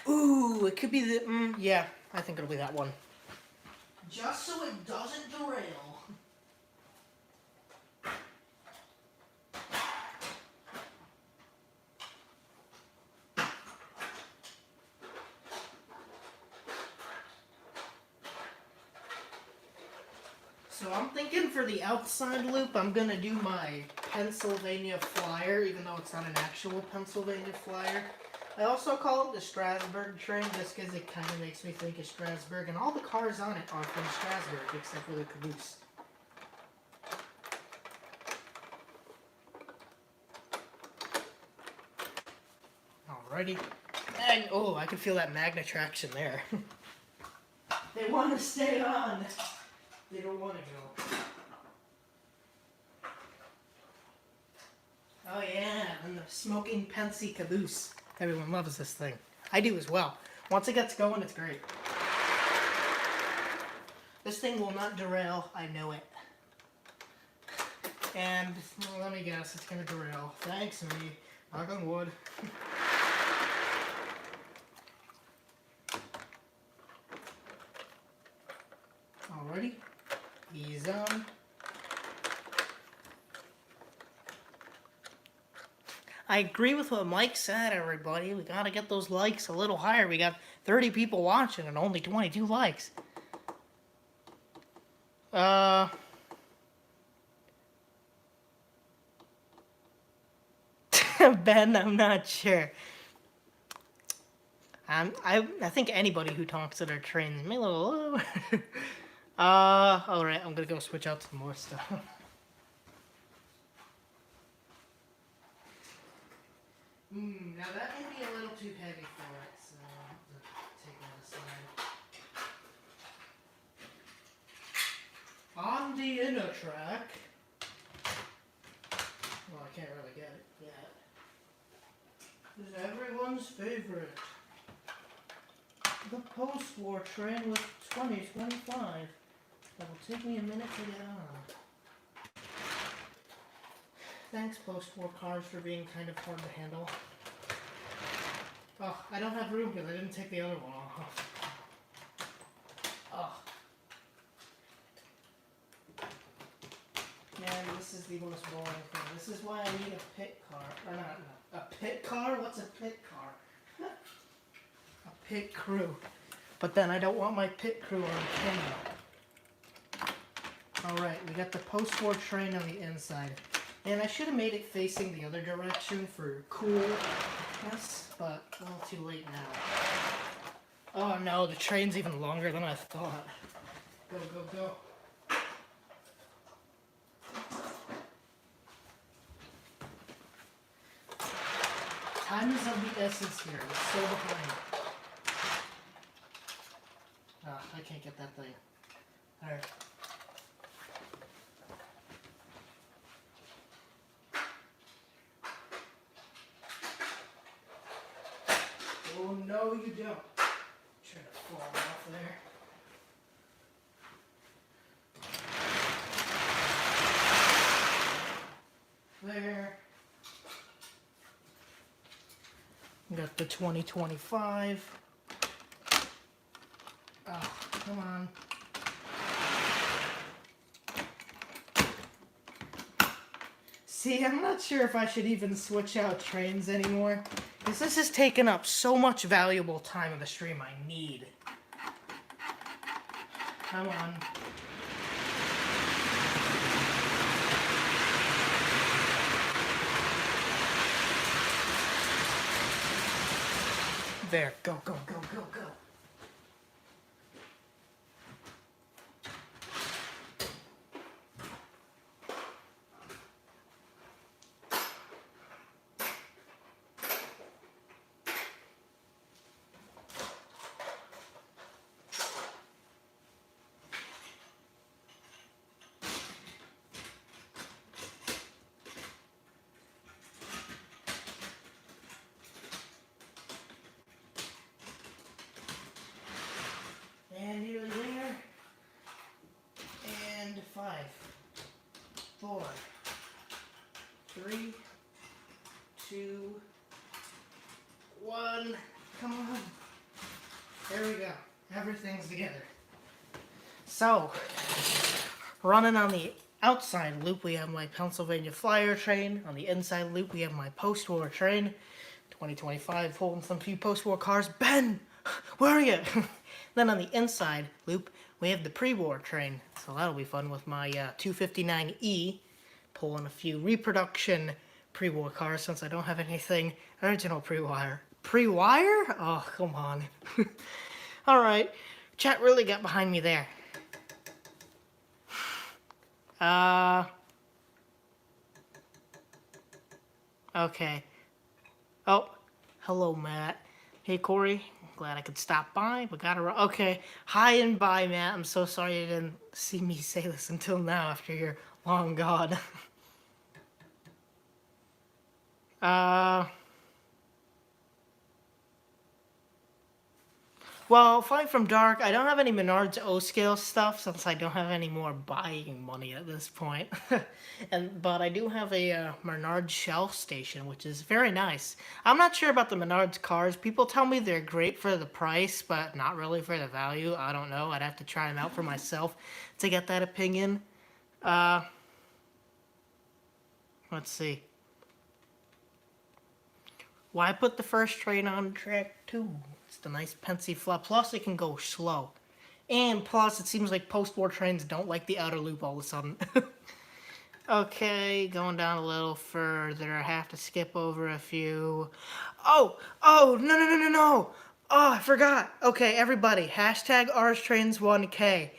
Ooh, it could be the... yeah, I think it'll be that one. Just so it doesn't derail. So I'm thinking for the outside loop, I'm gonna do my Pennsylvania Flyer, even though it's not an actual Pennsylvania Flyer. I also call it the Strasburg train, just because it kind of makes me think of Strasburg, and all the cars on it are from Strasburg, except for the caboose. Alrighty. And, oh, I can feel that magnet traction there. They want to stay on. They don't want to go. Oh yeah, and the smoking Pensy caboose. Everyone loves this thing. I do as well. Once it gets going, it's great. This thing will not derail, I know it. And, well, let me guess, it's gonna derail. Thanks, me. Knock on wood. Alrighty. Ease on. I agree with what Mike said, everybody. We gotta get those likes a little higher. We got 30 people watching and only 22 likes. Ben, I'm not sure. I think anybody who talks to their trains may little. Alright, I'm gonna go switch out some more stuff. Now that may be a little too heavy for it, so I'll have to take that aside. On the inner track, well, I can't really get it yet, is everyone's favorite, the post-war train with 2025. That'll take me a minute to get on. Thanks, post-war cars, for being kind of hard to handle. Oh, I don't have room because I didn't take the other one off. Oh. Man, this is the most boring thing. This is why I need a pit car. Or not, a pit car? What's a pit car? A pit crew. But then I don't want my pit crew on camera. Alright, we got the post-war train on the inside. And I should have made it facing the other direction for coolness, but well, too late now. Oh no, the train's even longer than I thought. Go, go, go. Time is of the essence here. I'm so behind. Ah, I can't get that thing. Alright. Oh, no, you don't. Trying to fall off there. There. Got the 2025. Oh, come on. See, I'm not sure if I should even switch out trains anymore. Because this is taking up so much valuable time of the stream I need. Come on. There. Go, go, go, go, go. And nearly there. And 5, 4, 3, 2, 1. Come on. There we go. Everything's together. So, running on the outside loop, we have my Pennsylvania Flyer train. On the inside loop, we have my post-war train. 2025, holding some few post-war cars. Ben, where are you? Then on the inside loop, we have the pre-war train. So that'll be fun with my 259E, pulling a few reproduction pre-war cars since I don't have anything original pre-wire. Pre-wire? Oh, come on. Alright, chat really got behind me there. Okay. Oh, hello, Matt. Hey, Corey. Glad I could stop by, but gotta run. Okay. Hi and bye, Matt. I'm so sorry you didn't see me say this until now after you're long gone. Well, Flying from Dark, I don't have any Menards O-scale stuff since I don't have any more buying money at this point. But I do have a Menards shelf station, which is very nice. I'm not sure about the Menards cars. People tell me they're great for the price, but not really for the value. I don't know. I'd have to try them out for myself to get that opinion. Let's see. Why put the first train on track 2? It's the nice Pensy flop. Plus, it can go slow. And plus, it seems like post-war trains don't like the outer loop all of a sudden. Okay, going down a little further. I have to skip over a few. Oh, no. Oh, I forgot. Okay, everybody, hashtag OursTrains1K.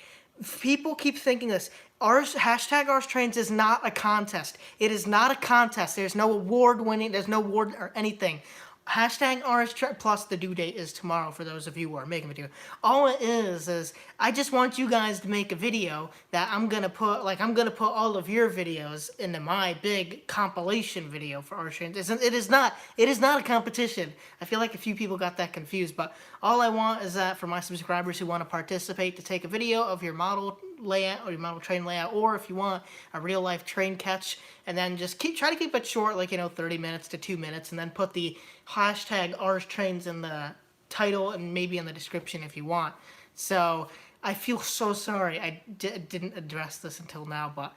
People keep thinking this. Hashtag OursTrains is not a contest. It is not a contest. There's no award winning. There's no award or anything. Hashtag RS plus the due date is tomorrow for those of you who are making a video. All it is I just want you guys to make a video that I'm gonna put all of your videos into my big compilation video for RS Trains. It is not a competition. I feel like a few people got that confused, but all I want is that for my subscribers who want to participate to take a video of your model layout or your model train layout, or if you want a real life train catch, and then just try to keep it short, like 30 minutes to 2 minutes, and then put the hashtag OursTrains in the title and maybe in the description if you want. So I feel so sorry I didn't address this until now, but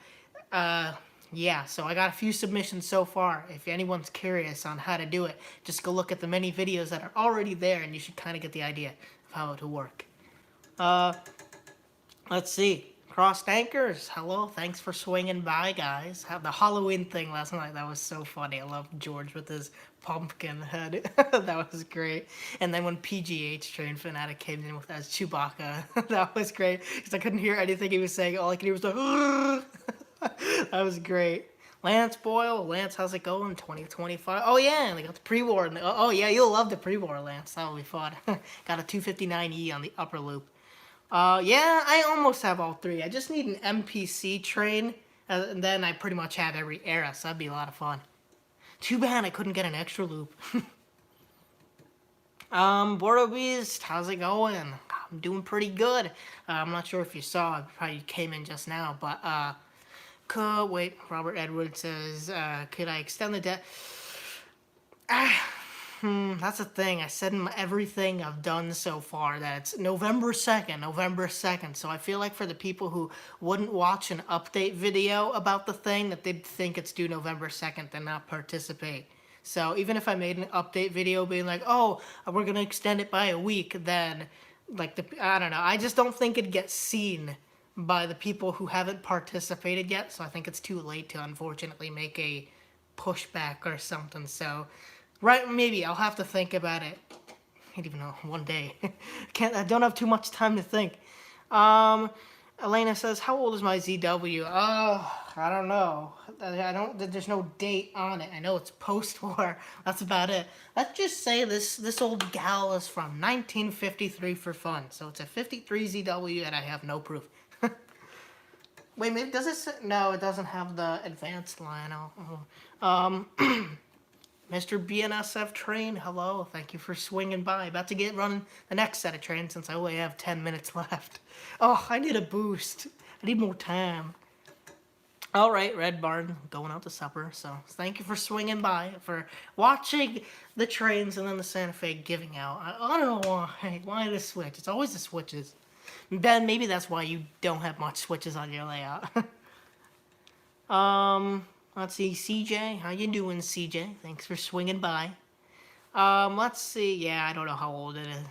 yeah, so I got a few submissions so far. If anyone's curious on how to do it, just go look at the many videos that are already there, and you should kind of get the idea of how it will work. Let's see. Crossed Anchors, hello, thanks for swinging by, guys. Had the Halloween thing last night, that was so funny. I love George with his pumpkin head. That was great. And then when PGH Train Fanatic came in with as Chewbacca, that was great, because I couldn't hear anything he was saying. All I could hear was the that was great. Lance Boyle, Lance, how's it going? 2025. Oh yeah, they got the pre-war. Oh yeah, you'll love the pre-war, Lance. That'll be fun. Got a 259E on the upper loop. Yeah, I almost have all three. I just need an MPC train, and then I pretty much have every era, so that'd be a lot of fun. Too bad I couldn't get an extra loop. Bordo Beast, how's it going? I'm doing pretty good. I'm not sure if you saw, it probably came in just now, but, wait, Robert Edwards says, could I extend the debt? That's the thing. I said in everything I've done so far that it's November 2nd. So I feel like for the people who wouldn't watch an update video about the thing, that they'd think it's due November 2nd and not participate. So even if I made an update video being like, oh, we're going to extend it by a week, then, I don't know. I just don't think it'd get seen by the people who haven't participated yet. So I think it's too late to, unfortunately, make a pushback or something. So... right, maybe I'll have to think about it. I can't even know, one day. I don't have too much time to think. Elena says, how old is my ZW? I don't know. There's no date on it. I know it's post-war. That's about it. Let's just say this old gal is from 1953 for fun. So it's a 53 ZW and I have no proof. Wait, maybe does it say? No, it doesn't have the advanced line. Mr. BNSF train, hello. Thank you for swinging by. About to get running the next set of trains since I only have 10 minutes left. Oh, I need a boost. I need more time. All right, Red Barn, going out to supper. So thank you for swinging by, for watching the trains and then the Santa Fe giving out. I don't know why. Why the switch? It's always the switches. Ben, maybe that's why you don't have much switches on your layout. Let's see, CJ. How you doing, CJ? Thanks for swinging by. Let's see. Yeah, I don't know how old it is.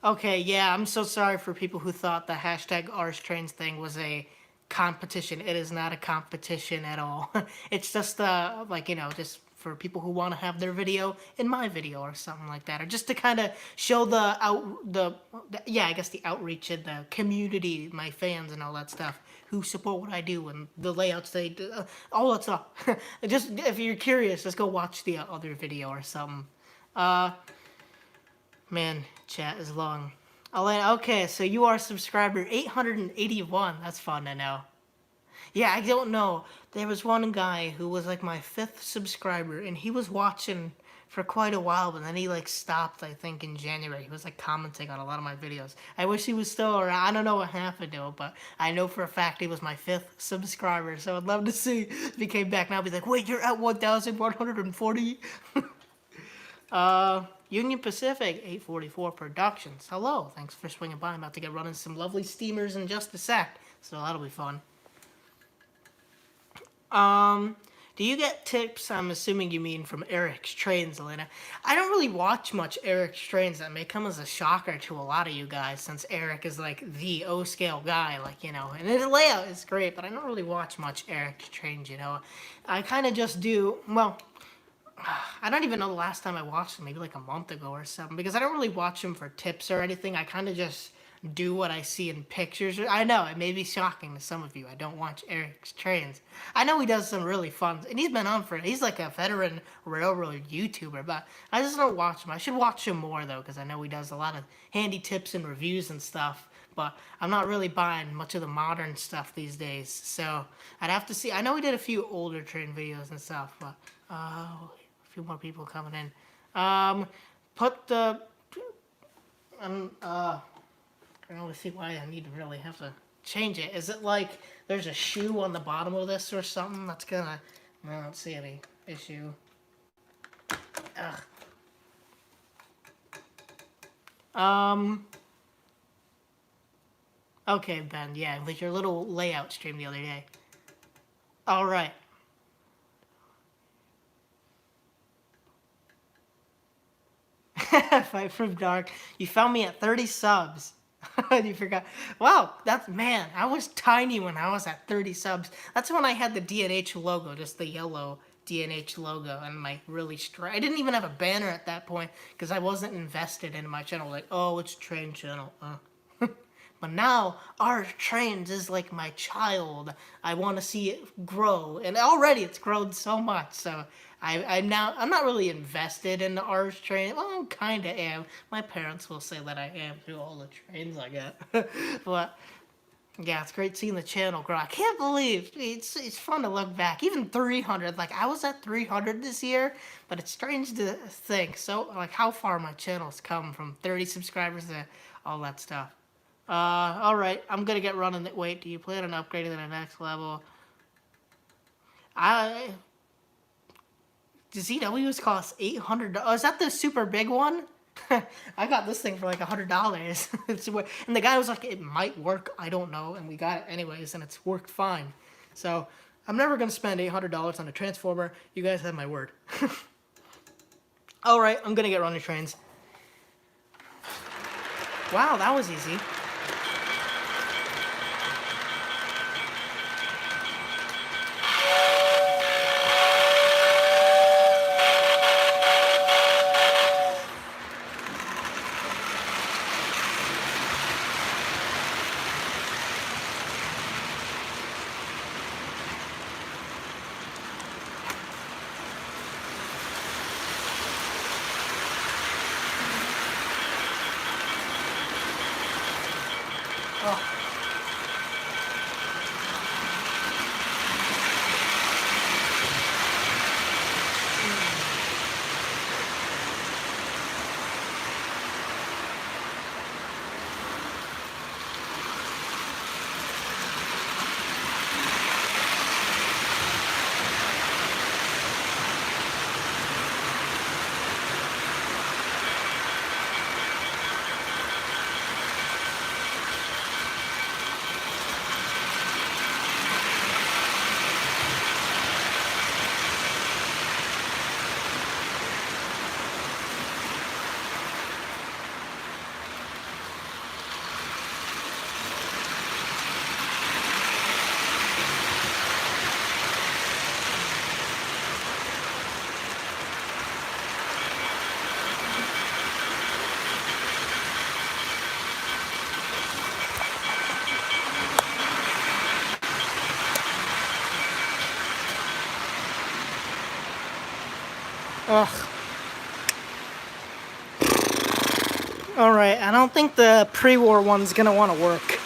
Okay, yeah, I'm so sorry for people who thought the hashtag OursTrains thing was a competition. It is not a competition at all. It's just, just for people who want to have their video in my video or something like that. Or just to kind of show the outreach and the community, my fans and all that stuff, who support what I do and the layouts they do, all that stuff. Just, if you're curious, just go watch the other video or something. Man, chat is long. Okay, so you are subscriber 881. That's fun to know. Yeah, I don't know. There was one guy who was like my 5th subscriber, and he was watching for quite a while, but then he like stopped, I think, in January. He was like commenting on a lot of my videos. I wish he was still around. I don't know what happened to him, but I know for a fact he was my 5th subscriber, so I'd love to see if he came back now. Be like, wait, you're at 1,140? Union Pacific 844 Productions. Hello, thanks for swinging by. I'm about to get running some lovely steamers in just a sec, so that'll be fun. Do you get tips? I'm assuming you mean from Eric's Trains, Elena. I don't really watch much Eric's Trains. That may come as a shocker to a lot of you guys, since Eric is like the O-scale guy, like, you know, and his layout is great, but I don't really watch much Eric's Trains, you know. I kind of just do, well, I don't even know the last time I watched him, maybe like a month ago or something, because I don't really watch him for tips or anything. I kind of just do what I see in pictures. I know, it may be shocking to some of you. I don't watch Eric's Trains. I know he does some really fun, and he's been on for, he's like a veteran railroad YouTuber, but I just don't watch him. I should watch him more, though, because I know he does a lot of handy tips and reviews and stuff, but I'm not really buying much of the modern stuff these days, so I'd have to see. I know he did a few older train videos and stuff, but, a few more people coming in. Put the, I don't see why I need to really have to change it. Is it like there's a shoe on the bottom of this or something that's gonna... I don't see any issue. Ugh. Okay, Ben, yeah, with your little layout stream the other day. Alright. Fight from Dark. You found me at 30 subs. You forgot. Wow, that's, man, I was tiny when I was at 30 subs. That's when I had the DNH logo, just the yellow DNH logo, and my really I didn't even have a banner at that point because I wasn't invested in my channel. Like, oh, it's a train channel. But now, our Trains is like my child. I want to see it grow, and already it's grown so much. So I'm not really invested in the Ars Train. Well, I kind of am. My parents will say that I am through all the trains I get. But yeah, it's great seeing the channel grow. I can't believe it's fun to look back. Even 300, like I was at 300 this year, but it's strange to think. So like how far my channel's come from 30 subscribers to all that stuff. Alright, I'm gonna get running. Wait, do you plan on upgrading to the next level? ZWs cost $800. Oh, is that the super big one? I got this thing for like $100. And the guy was like, it might work, I don't know, and we got it anyways, and it's worked fine. So, I'm never gonna spend $800 on a transformer. You guys have my word. Alright, I'm gonna get running trains. Wow, that was easy. Ugh. Alright, I don't think the pre-war one's gonna want to work.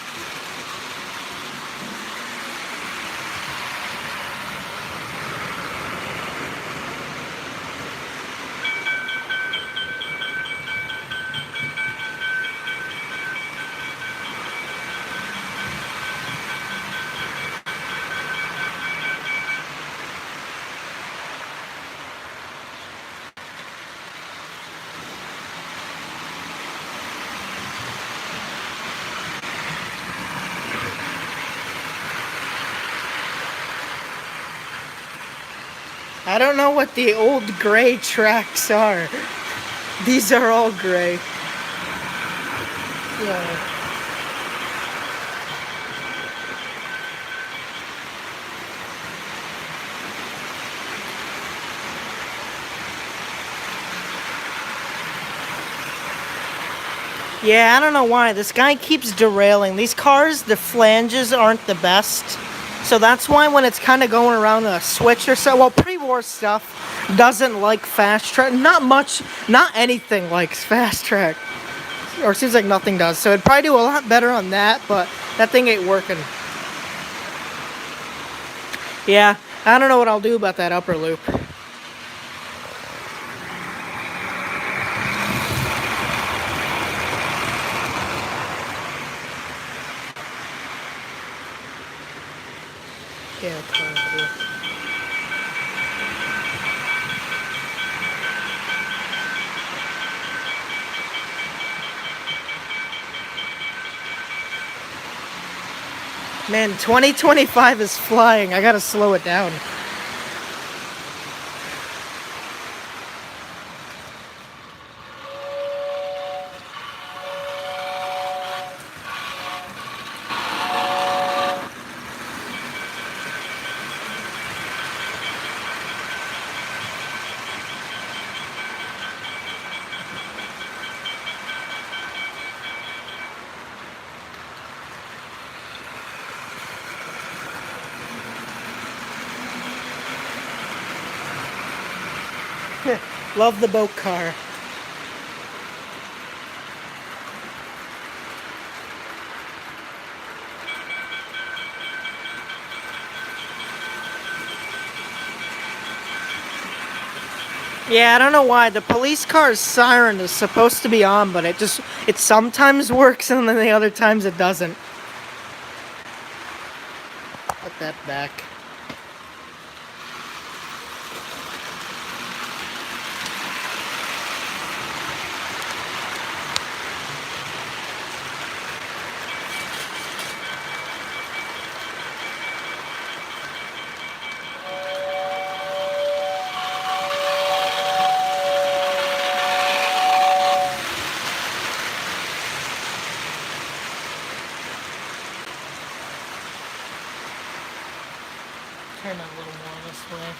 I don't know what the old gray tracks are. These are all gray. Yeah. Yeah, I don't know why. This guy keeps derailing. These cars, the flanges aren't the best. So that's why when it's kind of going around a switch or so, well, pre-war stuff doesn't like fast track. Not much, not anything likes fast track. Or it seems like nothing does. So it'd probably do a lot better on that, but that thing ain't working. Yeah, I don't know what I'll do about that upper loop. Yeah, probably. Man, 2025 is flying. I gotta slow it down. Love the boat car. Yeah, I don't know why. The police car's siren is supposed to be on, but it sometimes works and then the other times it doesn't. Put that back. Turn it a little more this way.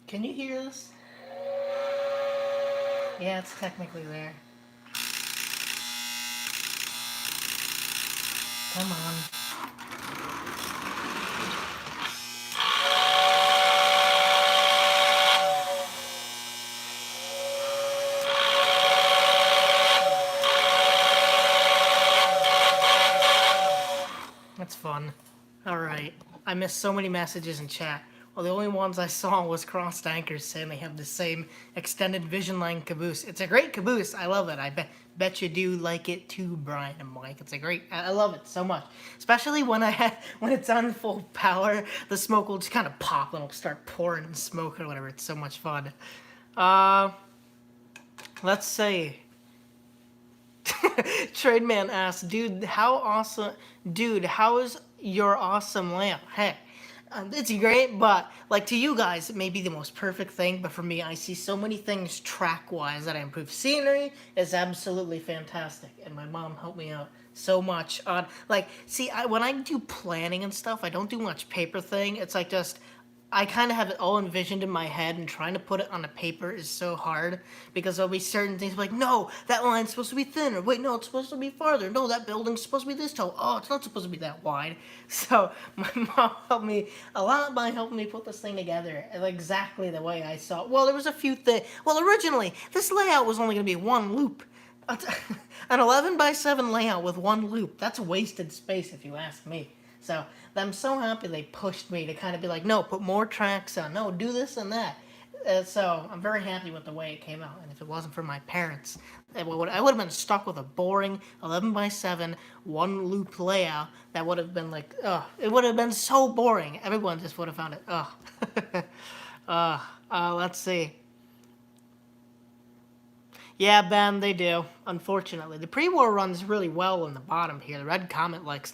Can you hear this? Yeah, it's technically there. Come on. That's fun. Alright. I missed so many messages in chat. Well, the only ones I saw was Crossed Anchors saying they have the same extended vision line caboose. It's a great caboose. I love it. I bet you do like it too, Brian and Mike. It's a great. I love it so much. Especially when when it's on full power, the smoke will just kind of pop and it'll start pouring smoke or whatever. It's so much fun. Let's say. Trademan asks, dude, how is your awesome lamp? Hey, It's great, but like to you guys, it may be the most perfect thing. But for me, I see so many things track-wise that I improve. Scenery is absolutely fantastic, and my mom helped me out so much on like. See, when I do planning and stuff, I don't do much paper thing. It's like just I kind of have it all envisioned in my head, and trying to put it on the paper is so hard because there'll be certain things like, no, that line's supposed to be thinner. Wait, no, it's supposed to be farther. No, that building's supposed to be this tall. Oh, it's not supposed to be that wide. So my mom helped me a lot by helping me put this thing together exactly the way I saw it. Well, there was a few things. Well, originally, this layout was only going to be one loop. An 11 by 7 layout with one loop. That's wasted space if you ask me. So I'm so happy they pushed me to kind of be like, no, put more tracks on. No, do this and that. So I'm very happy with the way it came out. And if it wasn't for my parents, I would have been stuck with a boring 11 by 7 one loop layout that would have been like, ugh. It would have been so boring. Everyone just would have found it, ugh. Let's see. Yeah, Ben, they do. Unfortunately, the pre-war runs really well in the bottom here. The Red Comet likes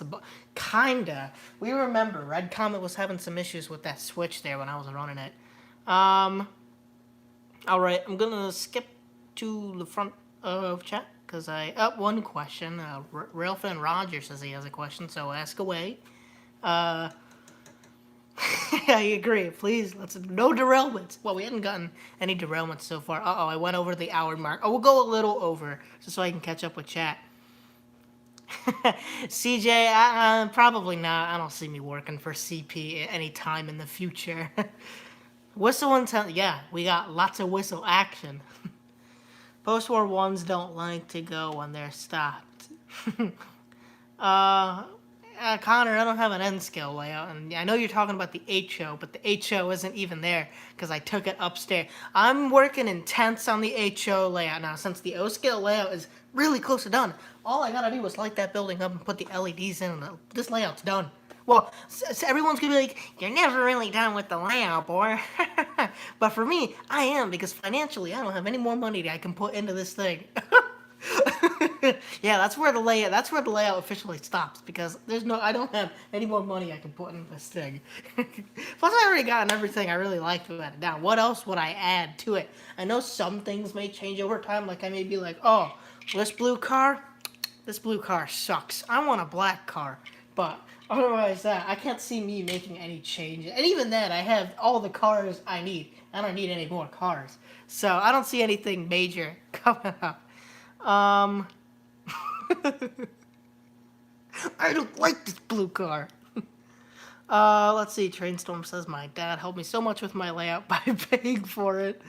kinda. We remember Red Comet was having some issues with that switch there when I was running it. All right, I'm gonna skip to the front of chat because one question. Railfan Roger says he has a question, so ask away. I agree. Please, no derailments. Well, we hadn't gotten any derailments so far. I went over the hour mark. We'll go a little over just so I can catch up with chat. CJ, probably not. I don't see me working for CP any time in the future. Whistle and yeah, we got lots of whistle action. Post-war ones don't like to go when they're stopped. Connor, I don't have an N scale layout, and I know you're talking about the HO, but the HO isn't even there because I took it upstairs. I'm working intense on the HO layout now since the O scale layout is really close to done. All I gotta do is light that building up and put the LEDs in, and this layout's done. Well, so everyone's gonna be like, you're never really done with the layout, boy. But for me, I am, because financially, I don't have any more money that I can put into this thing. Yeah, that's where the layout officially stops, because I don't have any more money I can put in this thing. Plus, I already gotten everything I really liked about it down. What else would I add to it? I know some things may change over time. Like I may be like, oh, this blue car sucks. I want a black car. But otherwise, I can't see me making any changes. And even then, I have all the cars I need. I don't need any more cars. So I don't see anything major coming up. I don't like this blue car. Let's see. Trainstorm says, my dad helped me so much with my layout by paying for it.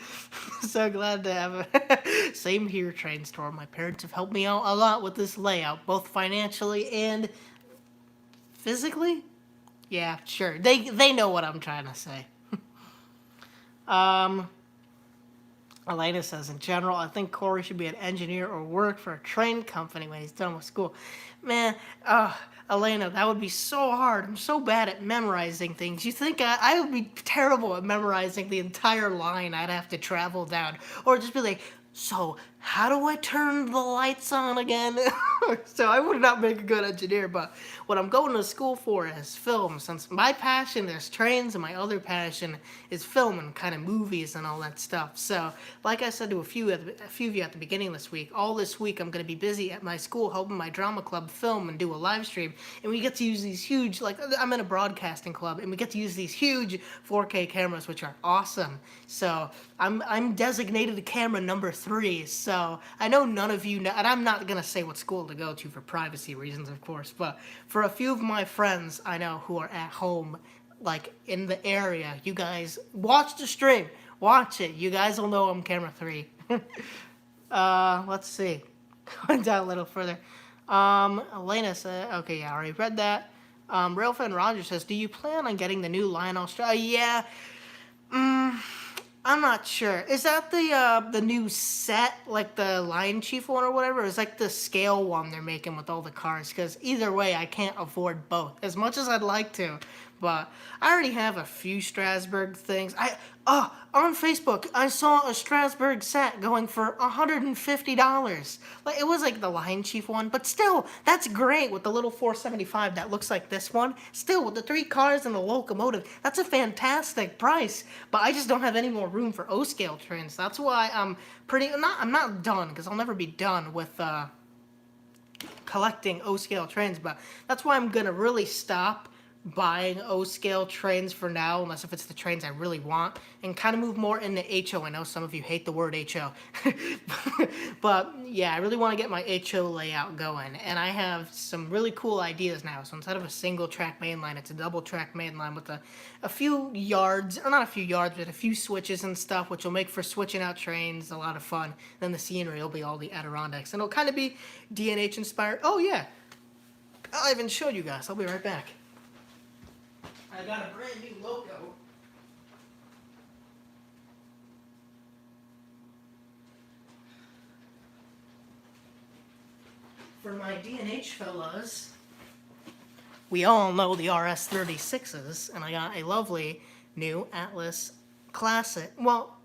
So glad to have it. Same here, Trainstorm. My parents have helped me out a lot with this layout, both financially and physically. Yeah, sure. They know what I'm trying to say. Elena says, in general, I think Corey should be an engineer or work for a train company when he's done with school. Man, Elena, that would be so hard. I'm so bad at memorizing things. You think I would be terrible at memorizing the entire line I'd have to travel down? Or just be like, so how do I turn the lights on again? So I would not make a good engineer, but what I'm going to school for is film, since my passion is trains and my other passion is film and kind of movies and all that stuff. So like I said to a few of you at the beginning of this week, all this week I'm going to be busy at my school helping my drama club film and do a live stream, and we get to use these huge, like I'm in a broadcasting club, and we get to use these huge 4K cameras, which are awesome. So I'm designated camera number 3, so I know none of you know, and I'm not going to say what school to go to for privacy reasons, of course, but for a few of my friends I know who are at home, like in the area, you guys watch the stream. Watch it. You guys will know I'm camera 3. Let's see. Going down a little further. Elena said, okay, yeah, I already read that. Railfan Rogers says, do you plan on getting the new Lion Australia? Yeah. I'm not sure. Is that the new set, like the Lion Chief one or whatever? Or is like the scale one they're making with all the cars? Because either way, I can't afford both. As much as I'd like to, But I already have a few Strasbourg things. On Facebook, I saw a Strasbourg set going for $150. Like, it was like the Lion Chief one, but still, that's great with the little 475 that looks like this one. Still, with the 3 cars and the locomotive, that's a fantastic price. But I just don't have any more room for O-scale trains. That's why I'm not done, because I'll never be done with collecting O-scale trains, but that's why I'm gonna really stop buying O-scale trains for now, unless if it's the trains I really want, and kind of move more into HO. I know some of you hate the word HO, but yeah, I really want to get my HO layout going, and I have some really cool ideas now. So instead of a single track mainline, it's a double track mainline with a few yards, or not a few yards, but a few switches and stuff, which will make for switching out trains a lot of fun. Then the scenery will be all the Adirondacks, and it'll kind of be DNH inspired. Oh yeah, I haven't showed you guys. I'll be right back. I got a brand new logo. For my DNH fellas, we all know the RS36s, and I got a lovely new Atlas Classic. Well,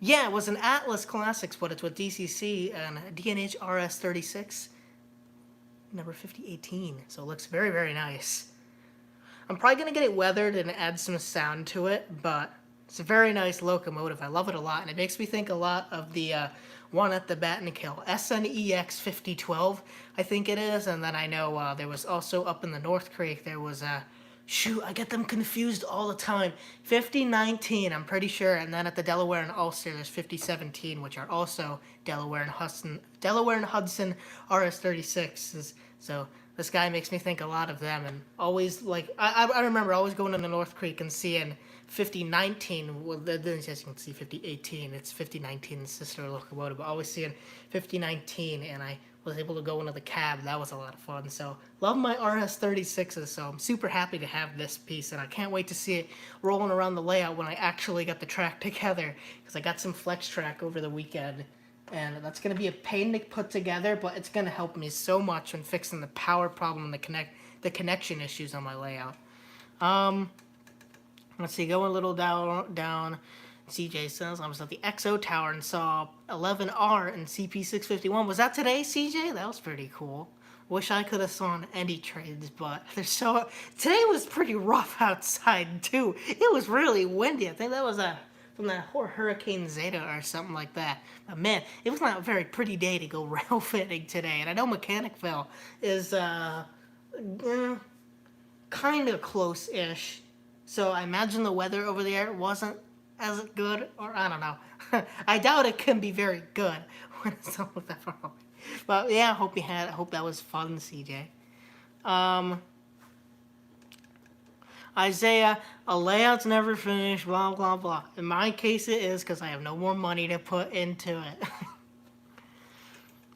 yeah, it was an Atlas Classics, but it's with DCC and DNH RS36, number 5018. So it looks very, very nice. I'm probably going to get it weathered and add some sound to it, but it's a very nice locomotive. I love it a lot, and it makes me think a lot of the one at the Battenkill, SNEX 5012, I think it is. And then I know there was also up in the North Creek, there was shoot, I get them confused all the time. 5019, I'm pretty sure, and then at the Delaware and Ulster, there's 5017, which are also Delaware and Hudson RS36s. So this guy makes me think a lot of them, and always, like, I remember always going into North Creek and seeing 5019, well, then as you can see 5018, it's 5019's sister locomotive, but always seeing 5019, and I was able to go into the cab. That was a lot of fun. So love my RS36s, so I'm super happy to have this piece, and I can't wait to see it rolling around the layout when I actually get the track together, because I got some flex track over the weekend. And that's going to be a pain to put together, but it's going to help me so much in fixing the power problem and the connection issues on my layout. Let's see, going a little down. CJ says, I was at the XO Tower and saw 11R and CP651. Was that today, CJ? That was pretty cool. Wish I could have saw any trades, but today was pretty rough outside, too. It was really windy. I think that was from that Hurricane Zeta or something like that. But man, it was not a very pretty day to go rail fitting today. And I know Mechanicville is kind of close-ish. So I imagine the weather over there wasn't as good, or I don't know. I doubt it can be very good when it's all that far away. But yeah, I hope that was fun, CJ. Isaiah, a layout's never finished, blah, blah, blah. In my case, it is, because I have no more money to put into it.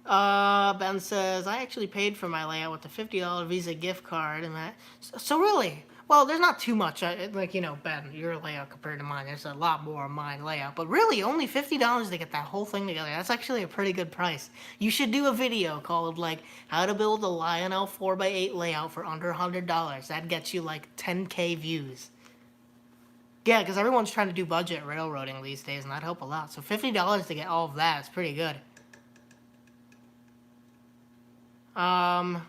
Ben says, I actually paid for my layout with a $50 Visa gift card. And that. So really, well, there's not too much. Like, you know, Ben, your layout compared to mine, there's a lot more on my layout. But really, only $50 to get that whole thing together. That's actually a pretty good price. You should do a video called, like, how to build a Lionel 4x8 layout for under $100. That gets you, like, 10K views. Yeah, because everyone's trying to do budget railroading these days, and that'd help a lot. So $50 to get all of that is pretty good. Can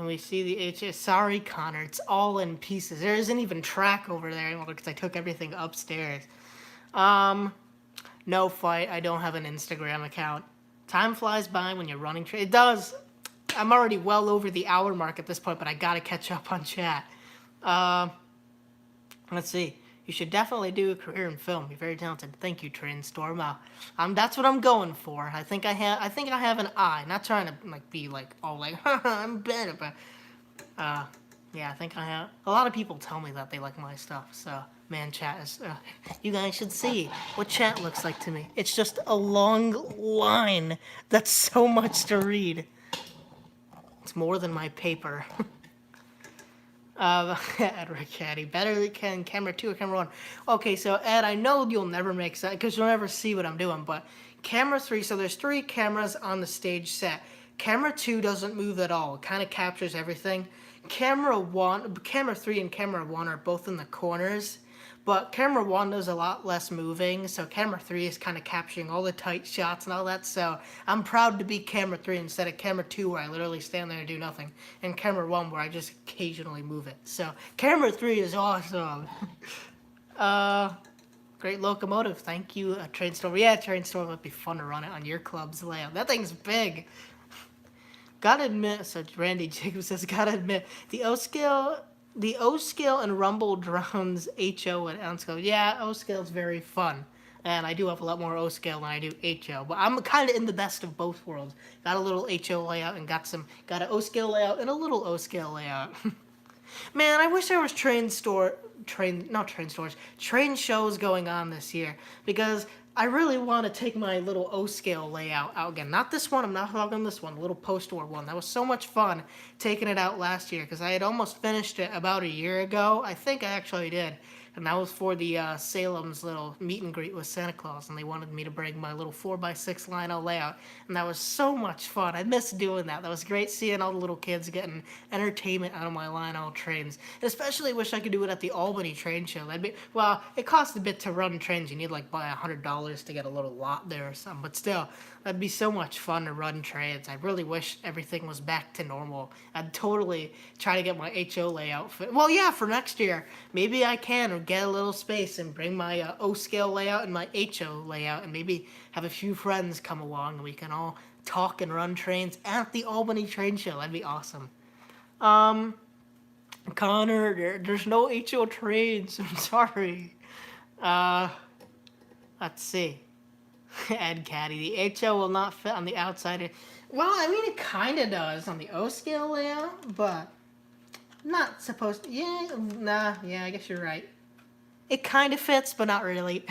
we see the HS? Sorry, Connor, it's all in pieces. There isn't even track over there anymore because I took everything upstairs. No fight. I don't have an Instagram account. Time flies by when you're running. It does. I'm already well over the hour mark at this point, but I gotta catch up on chat. Let's see. You should definitely do a career in film. You're very talented. Thank you, Trainstorm. That's what I'm going for. I think I have an eye. Not trying to be all like I'm better, but yeah, I think I have. A lot of people tell me that they like my stuff. So man, chat is. You guys should see what chat looks like to me. It's just a long line. That's so much to read. It's more than my paper. Ed Caddy, better can camera 2 or camera 1? Okay, so Ed, I know you'll never make sense because you'll never see what I'm doing, but camera 3, so there's 3 cameras on the stage set. Camera 2 doesn't move at all. It kind of captures everything. Camera 3 and camera 1 are both in the corners, but camera 1 does a lot less moving, so camera 3 is kind of capturing all the tight shots and all that, so I'm proud to be camera 3 instead of camera 2 where I literally stand there and do nothing, and camera 1 where I just occasionally move it. So camera 3 is awesome. Great Locomotive, thank you. Train Storm, yeah, Train Storm would be fun to run it on your club's layout. That thing's big. Gotta admit, so Randy Jacob says, gotta admit, the O scale and Rumble drowns HO and N scale. Yeah, O scale is very fun, and I do have a lot more O scale than I do HO. But I'm kind of in the best of both worlds. Got a little HO layout and got an O scale layout and a little O scale layout. Man, I wish there was train shows going on this year, because I really want to take my little O-scale layout out again. Not this one, I'm not talking this one, the little post-war one. That was so much fun taking it out last year, because I had almost finished it about a year ago. I think I actually did. And that was for the Salem's little meet and greet with Santa Claus, and they wanted me to bring my little 4x6 Lionel layout, and that was so much fun. I miss doing that. That was great seeing all the little kids getting entertainment out of my Lionel trains. Especially wish I could do it at the Albany train show. Well, it costs a bit to run trains. You need like buy $100 to get a little lot there or something, but still, that'd be so much fun to run trains. I really wish everything was back to normal. I'd totally try to get my HO layout fit. Well, yeah, for next year, maybe I can get a little space and bring my O-scale layout and my HO layout, and maybe have a few friends come along and we can all talk and run trains at the Albany train show. That'd be awesome. Connor, there's no HO trains. I'm sorry. Let's see. Ed Caddy, the HO will not fit on the outside. Well, I mean, it kind of does on the O-scale layout, but not supposed to. Yeah, nah, yeah, I guess you're right. It kind of fits, but not really.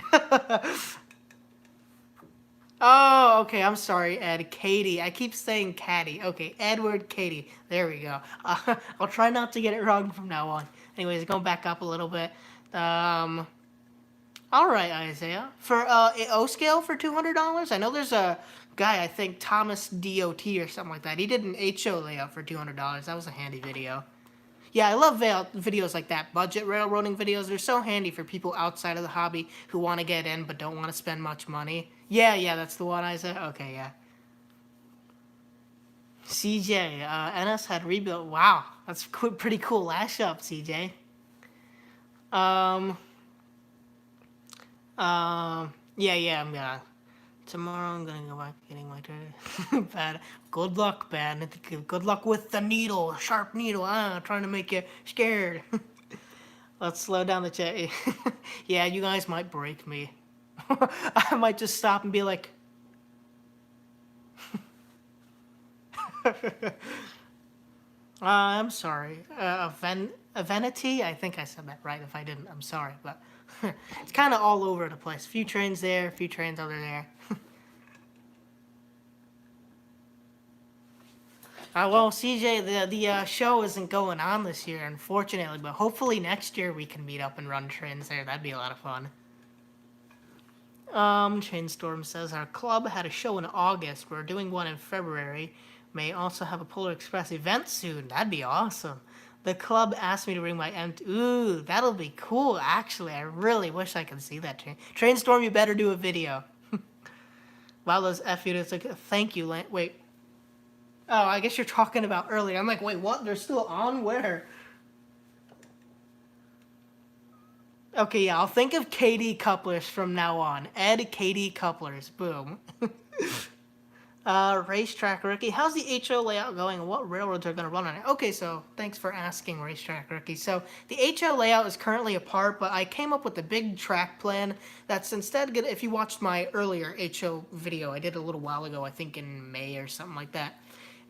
Oh, okay, I'm sorry, Ed. Katie. I keep saying Caddy. Okay, Edward Katie. There we go. I'll try not to get it wrong from now on. Anyways, going back up a little bit. All right, Isaiah. For O-scale for $200, I know there's a guy, I think Thomas DOT or something like that. He did an HO layout for $200. That was a handy video. Yeah, I love videos like that. Budget railroading videos. They're so handy for people outside of the hobby who want to get in but don't want to spend much money. Yeah, that's the one, Isaiah. Okay, yeah. CJ, NS had rebuilt. Wow, that's pretty cool. Lash up, CJ. Yeah, tomorrow I'm gonna go back getting my turn. Bad. Good luck, Ben. Good luck with the needle, sharp needle. Trying to make you scared. Let's slow down the chat. Yeah, you guys might break me. I might just stop and be like. I'm sorry. Avenity? I think I said that right. If I didn't, I'm sorry. But it's kind of all over the place. A few trains there, a few trains over there. Well, CJ, the show isn't going on this year, unfortunately. But hopefully next year we can meet up and run trains there. That'd be a lot of fun. Chainstorm says, our club had a show in August. We're doing one in February. May also have a Polar Express event soon. That'd be awesome. The club asked me to bring my Ooh, that'll be cool, actually. I really wish I could see that train. Chainstorm, you better do a video. Wow, those F units, like, thank you, wait. Oh, I guess you're talking about earlier. I'm like, wait, what? They're still on? Where? Okay, yeah, I'll think of KD couplers from now on. Ed KD couplers. Boom. Racetrack Rookie. How's the HO layout going and what railroads are going to run on it? Okay, so thanks for asking, Racetrack Rookie. So the HO layout is currently apart, but I came up with a big track plan that's instead good. If you watched my earlier HO video, I did a little while ago, I think in May or something like that.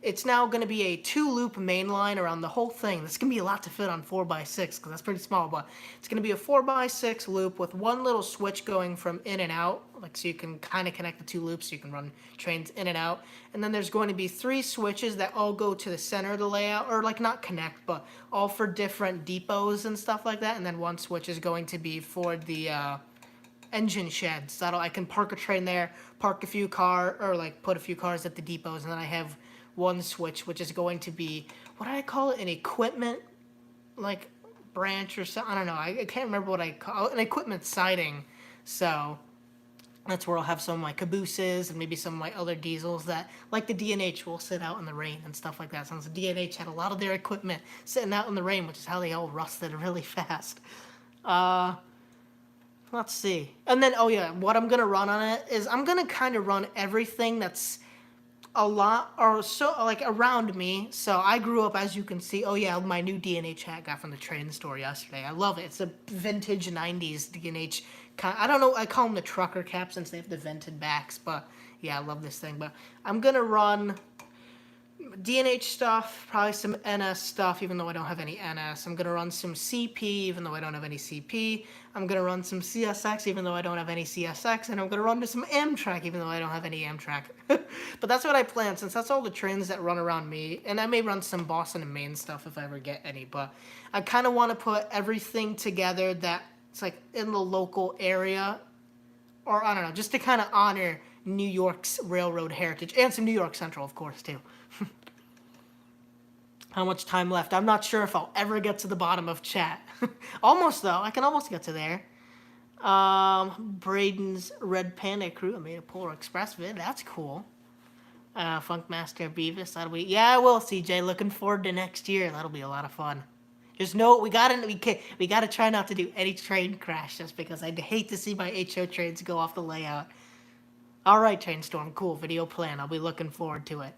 It's now going to be a 2-loop main line around the whole thing. This is going to be a lot to fit on 4x6 because that's pretty small, but it's going to be a 4x6 loop with one little switch going from in and out, like so you can kind of connect the two loops so you can run trains in and out. And then there's going to be 3 switches that all go to the center of the layout, or like not connect, but all for different depots and stuff like that. And then one switch is going to be for the engine sheds. So I can park a train there, park a few or like put a few cars at the depots, and then I have one switch, which is going to be, what do I call it, an equipment, like, branch or something. I don't know. I can't remember what I call it. An equipment siding. So that's where I'll have some of my cabooses and maybe some of my other diesels that, like the D&H, will sit out in the rain and stuff like that. Since the D&H had a lot of their equipment sitting out in the rain, which is how they all rusted really fast. Let's see. And then, oh yeah, what I'm going to run on it is I'm going to kind of run everything that's a lot, or so, like, around me. So I grew up, as you can see, oh yeah, my new D&H hat got from the train store yesterday. I love it. It's a vintage 90s D&H. I don't know, I call them the trucker cap since they have the vented backs, but yeah, I love this thing. But I'm going to run D&H stuff, probably some NS stuff, even though I don't have any NS. I'm going to run some CP, even though I don't have any CP. I'm going to run some CSX, even though I don't have any CSX. And I'm going to run some Amtrak, even though I don't have any Amtrak. But that's what I plan, since that's all the trains that run around me. And I may run some Boston and Maine stuff if I ever get any. But I kind of want to put everything together that's like in the local area. Or, I don't know, just to kind of honor New York's railroad heritage. And some New York Central, of course, too. How much time left? I'm not sure if I'll ever get to the bottom of chat. Almost, though. I can almost get to there. Braden's Red Panda Crew. I made a Polar Express vid. That's cool. Funkmaster Beavis. That'll be... Yeah, I will, CJ. Looking forward to next year. That'll be a lot of fun. Just know we gotta try not to do any train crash, just because I'd hate to see my HO trains go off the layout. All right, Trainstorm. Cool. Video plan. I'll be looking forward to it.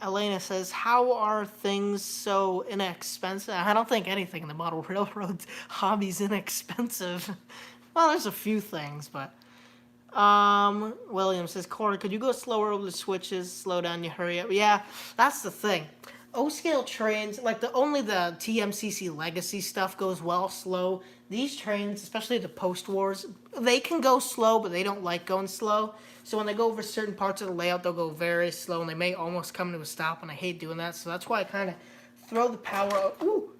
Elena says, how are things so inexpensive? I don't think anything in the model railroads hobby's inexpensive. Well, there's a few things, but... William says, Corey, could you go slower over the switches, slow down, you hurry up? Yeah, that's the thing. O-scale trains, like only the TMCC legacy stuff goes well slow. These trains, especially the post-wars, they can go slow, but they don't like going slow. So when they go over certain parts of the layout, they'll go very slow, and they may almost come to a stop, and I hate doing that. So that's why I kind of throw the power up. Ooh.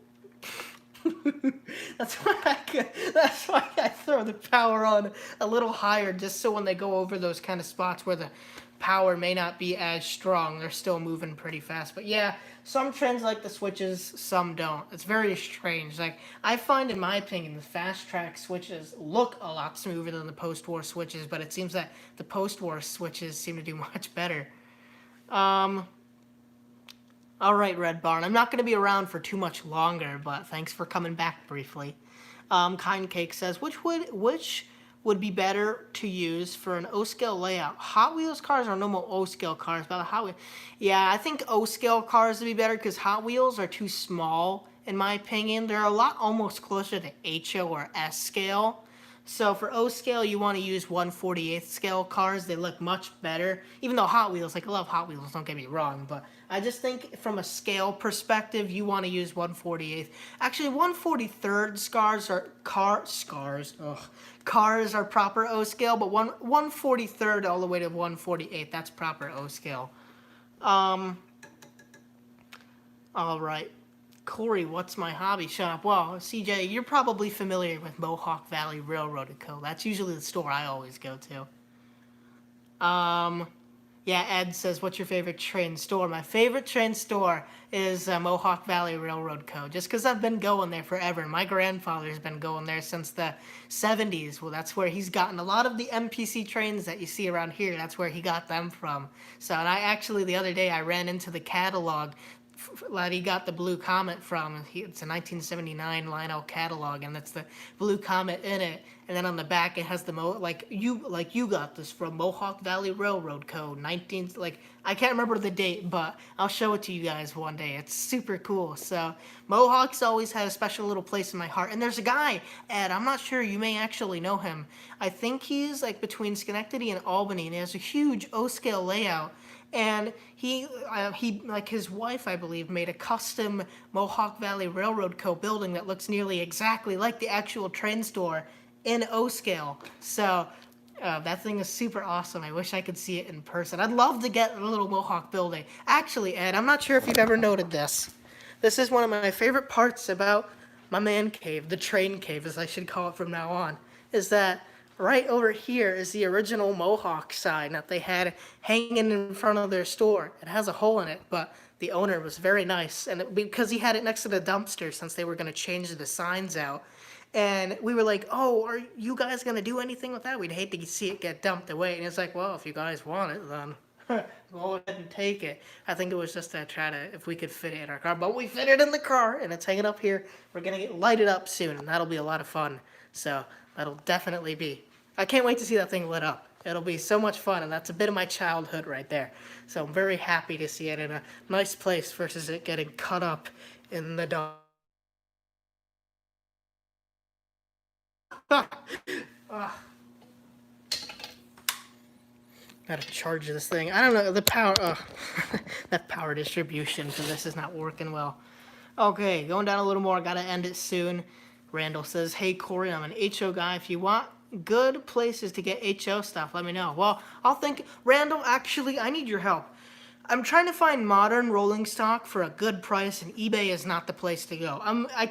That's why I throw the power on a little higher, just so when they go over those kind of spots where the power may not be as strong, they're still moving pretty fast. But yeah, some trains like the switches, some don't. It's very strange. Like, I find, in my opinion, the fast track switches look a lot smoother than the post-war switches, but it seems that the post-war switches seem to do much better. All right, Red Barn. I'm not going to be around for too much longer, but thanks for coming back briefly. Kind Cake says, which would be better to use for an O-scale layout? Hot Wheels cars or normal O-scale cars? But Hot Wheels, yeah, I think O-scale cars would be better because Hot Wheels are too small, in my opinion. They're a lot almost closer to HO or S scale. So for O-scale, you want to use 1/48th scale cars. They look much better. Even though Hot Wheels, like, I love Hot Wheels, don't get me wrong, but I just think from a scale perspective, you want to use 1/48th. Actually, 1/43rd cars are proper O-scale, but 1/43rd all the way to 1/48th, that's proper O-scale. All right. Corey, what's my hobby shop? Well, CJ, you're probably familiar with Mohawk Valley Railroad & Co. That's usually the store I always go to. Yeah, Ed says, what's your favorite train store? My favorite train store is Mohawk Valley Railroad Co. Just because I've been going there forever. My grandfather's been going there since the 70s. Well, that's where he's gotten a lot of the MPC trains that you see around here. That's where he got them from. So, and I actually, the other day, I ran into the catalog that he got the Blue Comet from. It's a 1979 Lionel catalog, and that's the Blue Comet in it. And then on the back, it has the like you got this from Mohawk Valley Railroad Co. I can't remember the date, but I'll show it to you guys one day. It's super cool. So Mohawk's always had a special little place in my heart. And there's a guy, Ed, I'm not sure, you may actually know him. I think he's like between Schenectady and Albany, and he has a huge O-scale layout. And he, like his wife, I believe, made a custom Mohawk Valley Railroad Co. building that looks nearly exactly like the actual train store in O-scale. So that thing is super awesome. I wish I could see it in person. I'd love to get a little Mohawk building. Actually, Ed, I'm not sure if you've ever noted this. This is one of my favorite parts about my man cave, the train cave, as I should call it from now on, is that right over here is the original Mohawk sign that they had hanging in front of their store. It has a hole in it, but the owner was very nice, and because he had it next to the dumpster since they were going to change the signs out. And we were like, "Oh, are you guys gonna do anything with that? We'd hate to see it get dumped away." And it's like, "Well, if you guys want it, then go ahead and take it." I think it was just to try to, if we could fit it in our car, but we fit it in the car, and it's hanging up here. We're gonna get lighted up soon, and that'll be a lot of fun. So that'll definitely be. I can't wait to see that thing lit up. It'll be so much fun, and that's a bit of my childhood right there. So I'm very happy to see it in a nice place versus it getting cut up in the dark. Gotta charge this thing. I don't know, the power, that power distribution for this is not working well. Okay, going down a little more, gotta end it soon. Randall says, "Hey Corey, I'm an HO guy. If you want good places to get HO stuff, let me know." Well, I'll think, Randall, actually, I need your help. I'm trying to find modern rolling stock for a good price, and eBay is not the place to go. I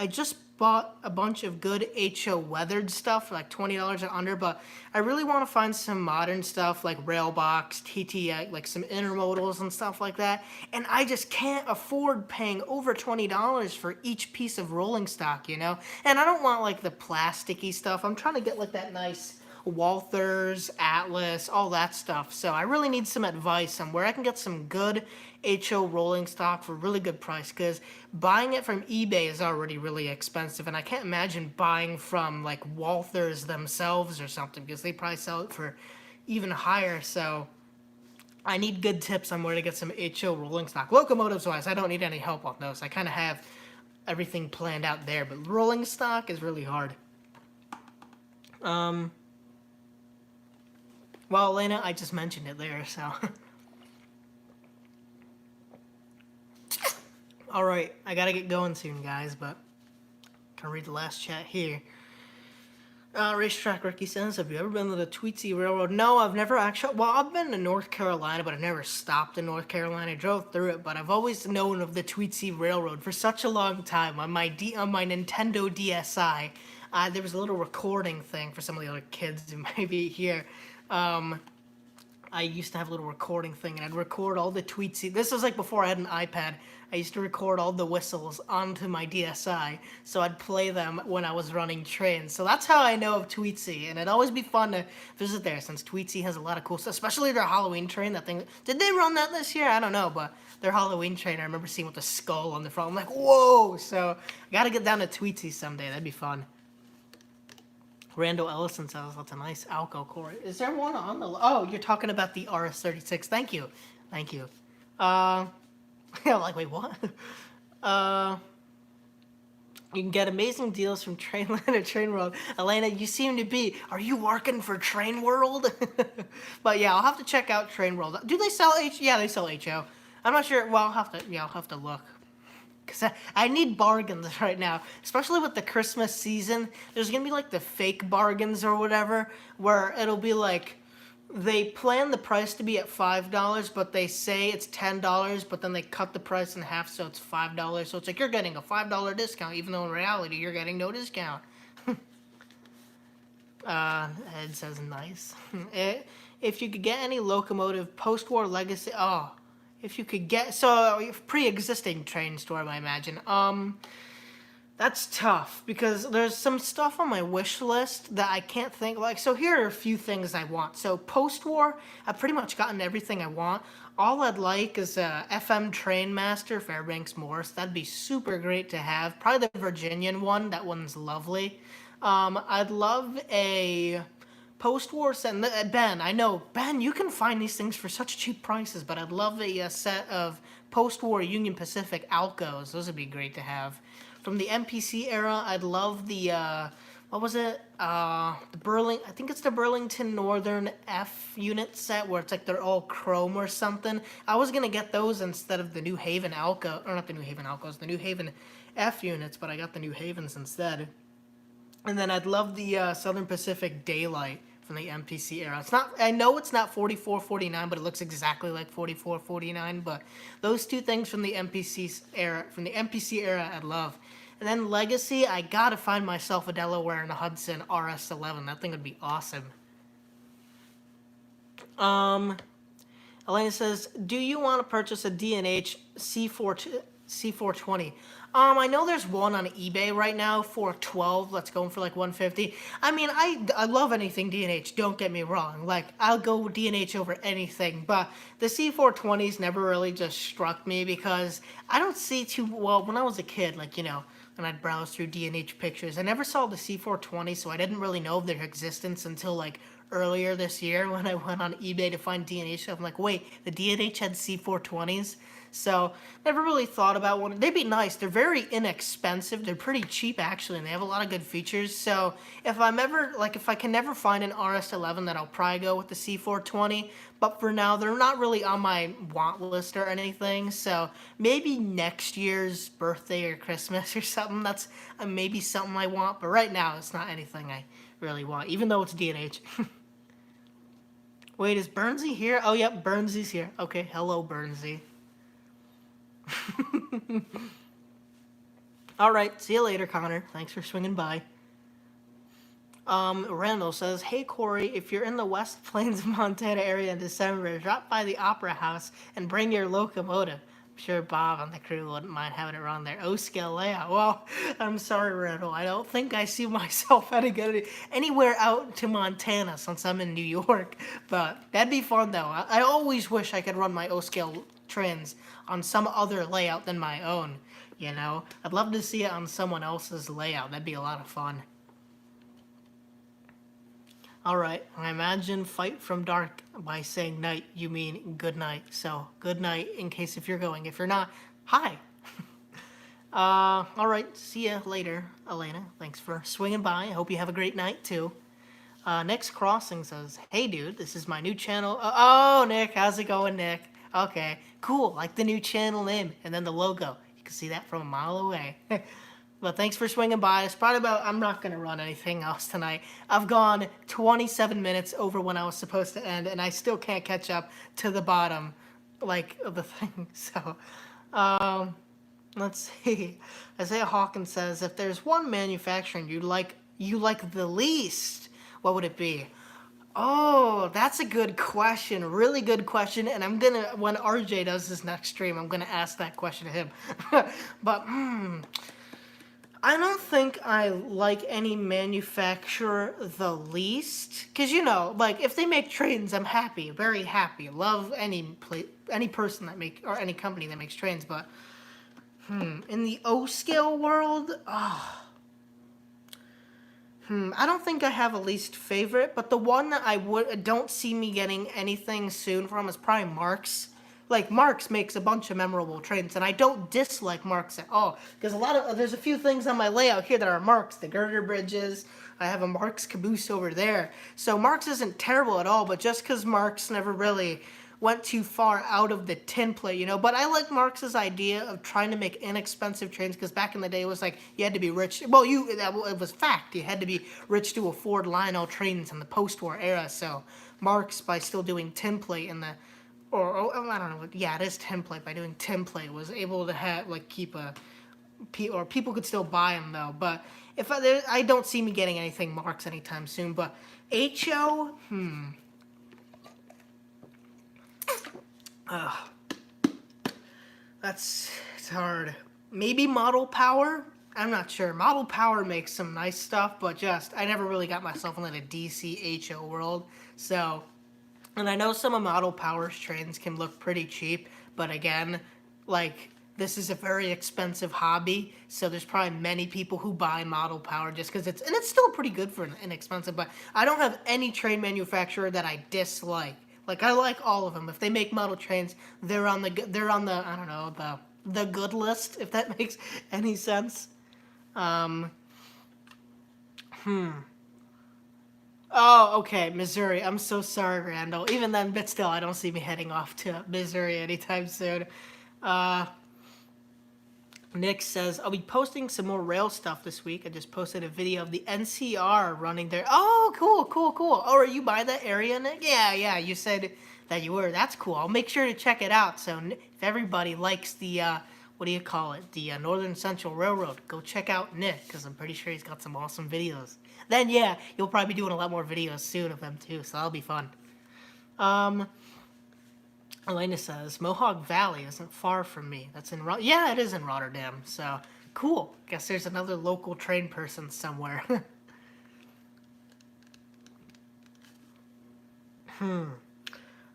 just bought a bunch of good HO weathered stuff for like $20 or under, but I really want to find some modern stuff like Railbox, TTA, like some intermodals and stuff like that. And I just can't afford paying over $20 for each piece of rolling stock, you know? And I don't want like the plasticky stuff. I'm trying to get like that nice Walthers, Atlas, all that stuff. So I really need some advice on where I can get some good HO rolling stock for a really good price, because buying it from eBay is already really expensive, and I can't imagine buying from like Walthers themselves or something, because they probably sell it for even higher. So I need good tips on where to get some HO rolling stock. Locomotives wise, I don't need any help on those. I kind of have everything planned out there, but rolling stock is really hard. Well, Elena, I just mentioned it there, so. All right, I gotta get going soon, guys, but can read the last chat here. Racetrack Ricky says, "Have you ever been to the Tweetsy Railroad?" No, I've never actually. Well, I've been to North Carolina, but I've never stopped in North Carolina. I drove through it, but I've always known of the Tweetsy Railroad for such a long time. On my Nintendo DSi, there was a little recording thing for some of the other kids who might be here. I used to have a little recording thing, and I'd record all the Tweetsy. This was like before I had an iPad. I used to record all the whistles onto my DSi, so I'd play them when I was running trains. So that's how I know of Tweetsy, and it'd always be fun to visit there, since Tweetsy has a lot of cool stuff, especially their Halloween train. That thing, did they run that this year? I don't know, but their Halloween train, I remember seeing with the skull on the front. I'm like, whoa! So I gotta get down to Tweetsy someday. That'd be fun. Randall Ellison says, "That's a nice Alco Corey." Is there one on the... Oh, you're talking about the RS-36. Thank you. Thank you. Yeah, like, wait, what? You can get amazing deals from Trainland or Train World. Elena, you seem to be... Are you working for Train World? But yeah, I'll have to check out Train World. Do they sell H? Yeah, they sell HO. I'm not sure. Well, I'll have to look. Because I need bargains right now, especially with the Christmas season. There's going to be like the fake bargains or whatever, where it'll be like, they plan the price to be at $5, but they say it's $10, but then they cut the price in half, so it's $5. So it's like you're getting a $5 discount, even though in reality you're getting no discount. Ed says, "Nice." If you could get any Locomotive post-war legacy... Oh... If you could get, so pre-existing train storm, I imagine. That's tough, because there's some stuff on my wish list that I can't think, like, so here are a few things I want. So post-war, I've pretty much gotten everything I want. All I'd like is a FM Trainmaster Fairbanks Morse. That'd be super great to have. Probably the Virginian one. That one's lovely. I'd love a post-war set. Ben, I know, Ben, you can find these things for such cheap prices, but I'd love a set of post-war Union Pacific Alcos. Those would be great to have. From the MPC era, I'd love the, what was it? I think it's the Burlington Northern F unit set, where it's like they're all chrome or something. I was gonna get those instead of the New Haven Alco, or not the New Haven Alcos, the New Haven F units, but I got the New Havens instead. And then I'd love the Southern Pacific Daylight from the MPC era. It's not, I know it's not 4449, but it looks exactly like 4449. But those two things from the MPC era, I'd love. And then Legacy, I gotta find myself a Delaware and a Hudson RS11. That thing would be awesome. Elena says, do you want to purchase a D&H C420? I know there's one on eBay right now for 12. That's going for like 150. I mean, I love anything D&H. Don't get me wrong. Like, I'll go D&H over anything. But the C420s never really just struck me because I don't see too well when I was a kid. Like, you know, when I'd browse through D&H pictures, I never saw the C420, so I didn't really know of their existence until like earlier this year when I went on eBay to find D&H. I'm like, wait, the D&H had C420s? So never really thought about one. They'd be nice. They're very inexpensive. They're pretty cheap actually, and they have a lot of good features. So if I'm ever if I can never find an RS11, then I'll probably go with the C420. But for now, they're not really on my want list or anything. So maybe next year's birthday or Christmas or something. That's maybe something I want. But right now, it's not anything I really want, even though it's D&H. Wait, is Burnsy here? Oh, yep, Burnsy's here. Okay, hello, Burnsy. All right, see you later, Connor. Thanks for swinging by. Randall says, hey, Corey, if you're in the West Plains of Montana area in December, drop by the Opera House and bring your locomotive. I'm sure Bob and the crew wouldn't mind having it run their O-scale layout. Well, I'm sorry, Randall. I don't think I see myself heading anywhere out to Montana since I'm in New York. But that'd be fun, though. I always wish I could run my O-scale trains on some other layout than my own, you know? I'd love to see it on someone else's layout. That'd be a lot of fun. Alright, I imagine fight from dark by saying night, you mean good night. So, good night in case if you're going. If you're not, hi. Alright, see ya later, Elena. Thanks for swinging by. I hope you have a great night, too. Next Crossing says, hey, dude, this is my new channel. Oh, Nick, how's it going, Nick? Okay, cool, like the new channel name, and then the logo. You can see that from a mile away. But thanks for swinging by. It's probably I'm not going to run anything else tonight. I've gone 27 minutes over when I was supposed to end, and I still can't catch up to the bottom, of the thing. So, let's see. Isaiah Hawkins says, if there's one manufacturer you like the least, what would it be? Oh, that's a good question. Really good question. And I'm going to, when RJ does his next stream, I'm going to ask that question to him. But, I don't think I like any manufacturer the least. Because, you know, if they make trains, I'm happy. Very happy. Love any person that or any company that makes trains. But, in the O-scale world, I don't think I have a least favorite, but the one that I don't see me getting anything soon from is probably Marx. Marx makes a bunch of memorable trains, and I don't dislike Marx at all, because there's a few things on my layout here that are Marx, the girder bridges. I have a Marx caboose over there. So Marx isn't terrible at all, but just because Marx never really went too far out of the template, you know. But I like Marx's idea of trying to make inexpensive trains, because back in the day it was you had to be rich. Well, it was fact. You had to be rich to afford Lionel trains in the post-war era. So Marx, by still doing template in the, I don't know, yeah, it is template. By doing template, was able to have keep or people could still buy them though. But I don't see me getting anything Marx anytime soon. But HO, it's hard. Maybe Model Power? I'm not sure. Model Power makes some nice stuff, but I never really got myself into the DC HO world. So, and I know some of Model Power's trains can look pretty cheap, but again, this is a very expensive hobby, so there's probably many people who buy Model Power just because it's still pretty good for inexpensive, but I don't have any train manufacturer that I dislike. I like all of them. If they make model trains, they're on the I don't know, the good list, if that makes any sense. Oh, okay, Missouri. I'm so sorry, Randall. Even then, but still, I don't see me heading off to Missouri anytime soon. Nick says, I'll be posting some more rail stuff this week. I just posted a video of the NCR running there. Oh, cool. Oh, are you by that area, Nick? Yeah, you said that you were. That's cool. I'll make sure to check it out. So if everybody likes the what do you call it? The Northern Central Railroad. Go check out Nick, because I'm pretty sure he's got some awesome videos. Then, yeah, you'll probably be doing a lot more videos soon of them, too, so that'll be fun. Elena says, Mohawk Valley isn't far from me. That's in yeah, it is in Rotterdam, so cool. Guess there's another local train person somewhere.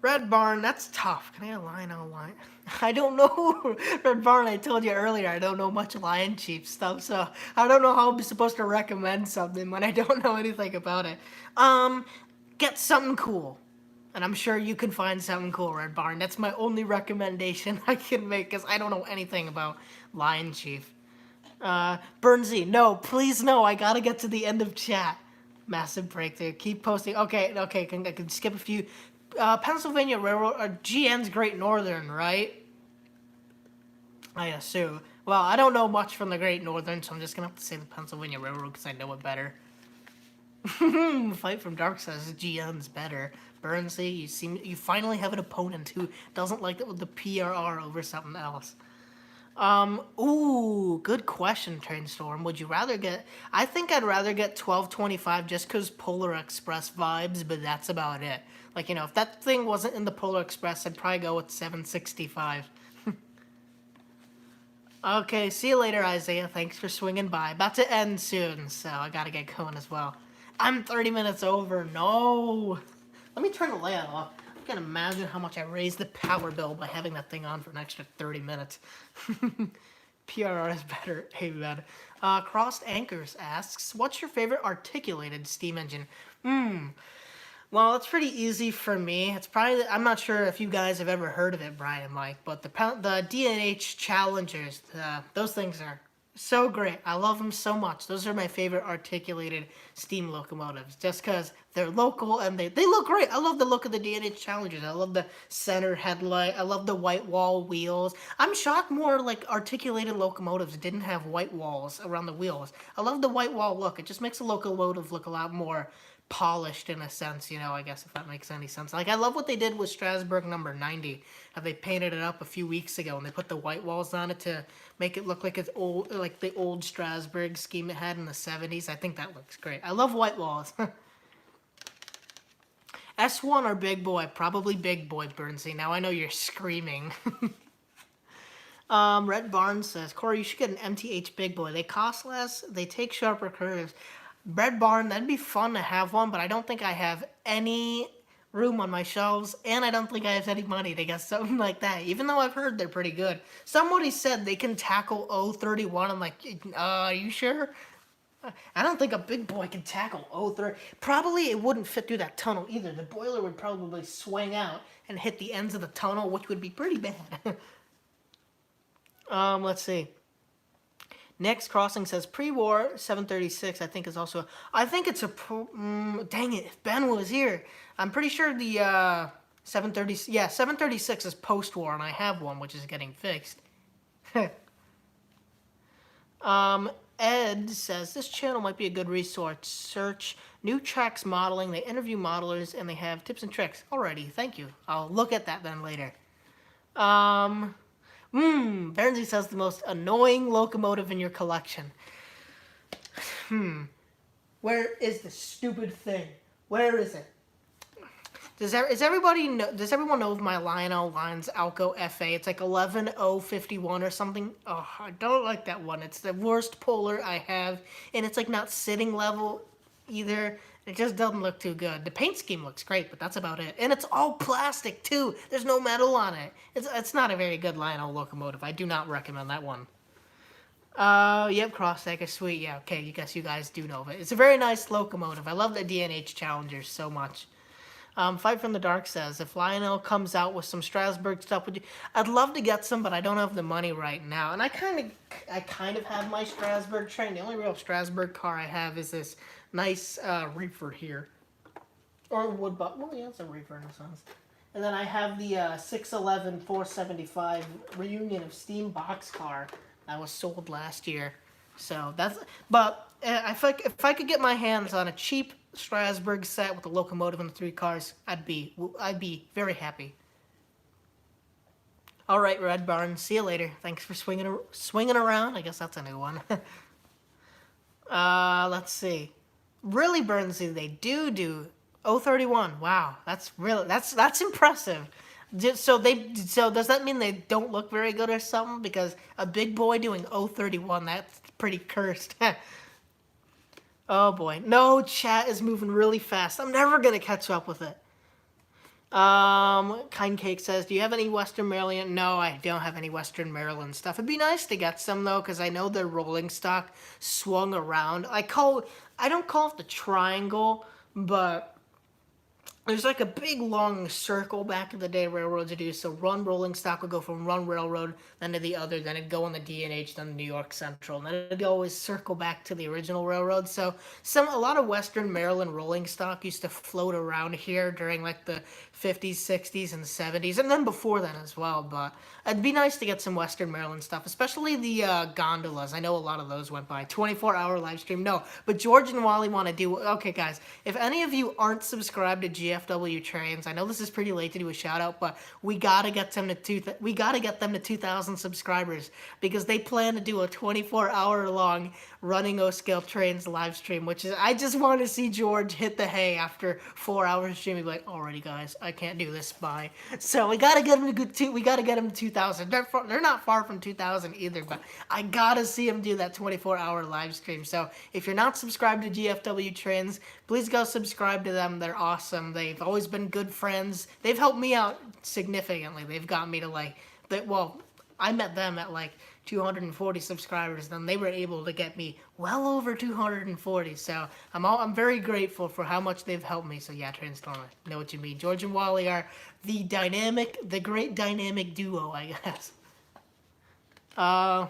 Red Barn, that's tough. Can I align on line? I don't know. Red Barn, I told you earlier, I don't know much Lion Chief stuff, so I don't know how I'm supposed to recommend something when I don't know anything about it. Get something cool. And I'm sure you can find something cool, Red Barn. That's my only recommendation I can make, because I don't know anything about Lion Chief. Burnsy, no, please no, I gotta get to the end of chat. Massive breakthrough. Keep posting. Okay, I can skip a few. Pennsylvania Railroad, GN's Great Northern, right? I assume. Well, I don't know much from the Great Northern, so I'm just gonna have to say the Pennsylvania Railroad because I know it better. Fight from Dark says GN's better. Burnsy, you finally have an opponent who doesn't like the PRR over something else. Ooh, good question, Trainstorm. Would you rather get... I think I'd rather get 1225 just because Polar Express vibes, but that's about it. Like, you know, if that thing wasn't in the Polar Express, I'd probably go with 765. Okay, see you later, Isaiah. Thanks for swinging by. About to end soon, so I gotta get going as well. I'm 30 minutes over. No! Let me turn the layout off. I can imagine how much I raised the power bill by having that thing on for an extra 30 minutes. PRR is better. Amen. Crossed Anchors asks, what's your favorite articulated steam engine? Well, it's pretty easy for me. It's probably, I'm not sure if you guys have ever heard of it, Brian and Mike, but the D&H Challengers, those things are so great. I love them so much. Those are my favorite articulated steam locomotives, just because they're local and they look great. I love the look of the D&H Challengers. I love the center headlight. I love the white wall wheels. I'm shocked more like articulated locomotives didn't have white walls around the wheels. I love the white wall look. It just makes a locomotive look a lot more polished in a sense, you know, I guess, if that makes any sense. Like, I love what they did with Strasbourg number 90. How they painted it up a few weeks ago and they put the white walls on it to make it look like it's old, like the old Strasbourg scheme it had in the 70s. I think that looks great. I love white walls. S1 or Big Boy? Probably Big Boy, Burnsy. Now I know you're screaming. Red Barnes says, Corey, you should get an MTH Big Boy. They cost less, they take sharper curves. Red Barn, that'd be fun to have one, but I don't think I have any room on my shelves, and I don't think I have any money to get something like that, even though I've heard they're pretty good. Somebody said they can tackle 031. I'm like, are you sure? I don't think a Big Boy can tackle 030. Probably it wouldn't fit through that tunnel either. The boiler would probably swing out and hit the ends of the tunnel, which would be pretty bad. Let's see. Next Crossing says pre-war 736. I think is also. I think it's a. Dang it! If Ben was here, I'm pretty sure the 730. Yeah, 736 is post-war, and I have one which is getting fixed. Ed says this channel might be a good resource. Search new tracks modeling. They interview modelers and they have tips and tricks. Alrighty, thank you. I'll look at that then later. Bernsey says the most annoying locomotive in your collection. Where is the stupid thing? Where is it? Does everyone know of my Lionel Lines Alco FA? It's like 11051 or something. Oh, I don't like that one. It's the worst Polar I have, and it's like not sitting level either. It just doesn't look too good. The paint scheme looks great, but that's about it. And it's all plastic too. There's no metal on it. It's not a very good Lionel locomotive. I do not recommend that one. Yep, Crossdeck is sweet. Yeah, okay, you guys do know of it. It's a very nice locomotive. I love the D&H Challengers so much. Fight from the Dark says, if Lionel comes out with some Strasbourg stuff, I'd love to get some, but I don't have the money right now. And I kind of have my Strasbourg train. The only real Strasbourg car I have is this nice reefer here. Or Woodbuck. Well, yeah, it's a reefer in a sense. And then I have the 611 475 Reunion of Steam boxcar that was sold last year. So that's... But if I could get my hands on a cheap Strasbourg set with the locomotive and the 3 cars, I'd be very happy. All right, Red Barn. See you later. Thanks for swinging around. I guess that's a new one. Let's see. Really, Burnsy, they do 031. Wow, that's impressive. So does that mean they don't look very good or something? Because a big boy doing 031, that's pretty cursed. Oh boy, no, chat is moving really fast. I'm never gonna catch up with it. Kind Cake says, do you have any Western Maryland? No, I don't have any Western Maryland stuff. It'd be nice to get some though, because I know their rolling stock swung around. I don't call it the triangle, but there's like a big long circle back in the day railroads would do. So one rolling stock would go from one railroad, then to the other, then it'd go on the D&H, then New York Central, and then it'd always circle back to the original railroad. So a lot of Western Maryland rolling stock used to float around here during like the 50s, 60s, and 70s, and then before then as well. But it'd be nice to get some Western Maryland stuff, especially the gondolas. I know a lot of those went by. 24-hour live stream, no. But George and Wally want to do. Okay, guys, if any of you aren't subscribed to GFW Trains, I know this is pretty late to do a shout out, but we gotta get them to 2,000 subscribers, because they plan to do a 24-hour long running O-Scale Trains live stream, which is, I just want to see George hit the hay after 4 hours streaming, be like, alrighty guys, I can't do this, bye. So we gotta get him to 2,000. They're not far from 2,000 either, but I gotta see him do that 24-hour live stream. So if you're not subscribed to GFW Trains, please go subscribe to them. They're awesome. They've always been good friends. They've helped me out significantly. They've got me to I met them at like 240 subscribers, then they were able to get me well over 240. So I'm very grateful for how much they've helped me. So yeah, Transformer, know what you mean. George and Wally are the great dynamic duo, I guess. Wow.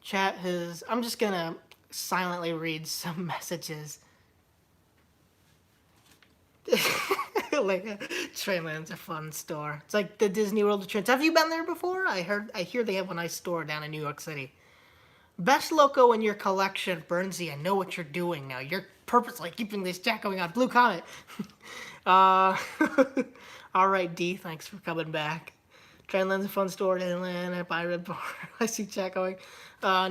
Chat has. I'm just gonna silently read some messages. Like Trainland's a fun store. It's like the Disney World of Trains. Have you been there before? I hear they have a nice store down in New York City. Best Loco in your collection, Burnsy. I know what you're doing now. You're purposely keeping this chat going on. Blue Comet. All right, D. Thanks for coming back. Trainland's a fun store in Atlanta. Buy Red Bar. I see chat going.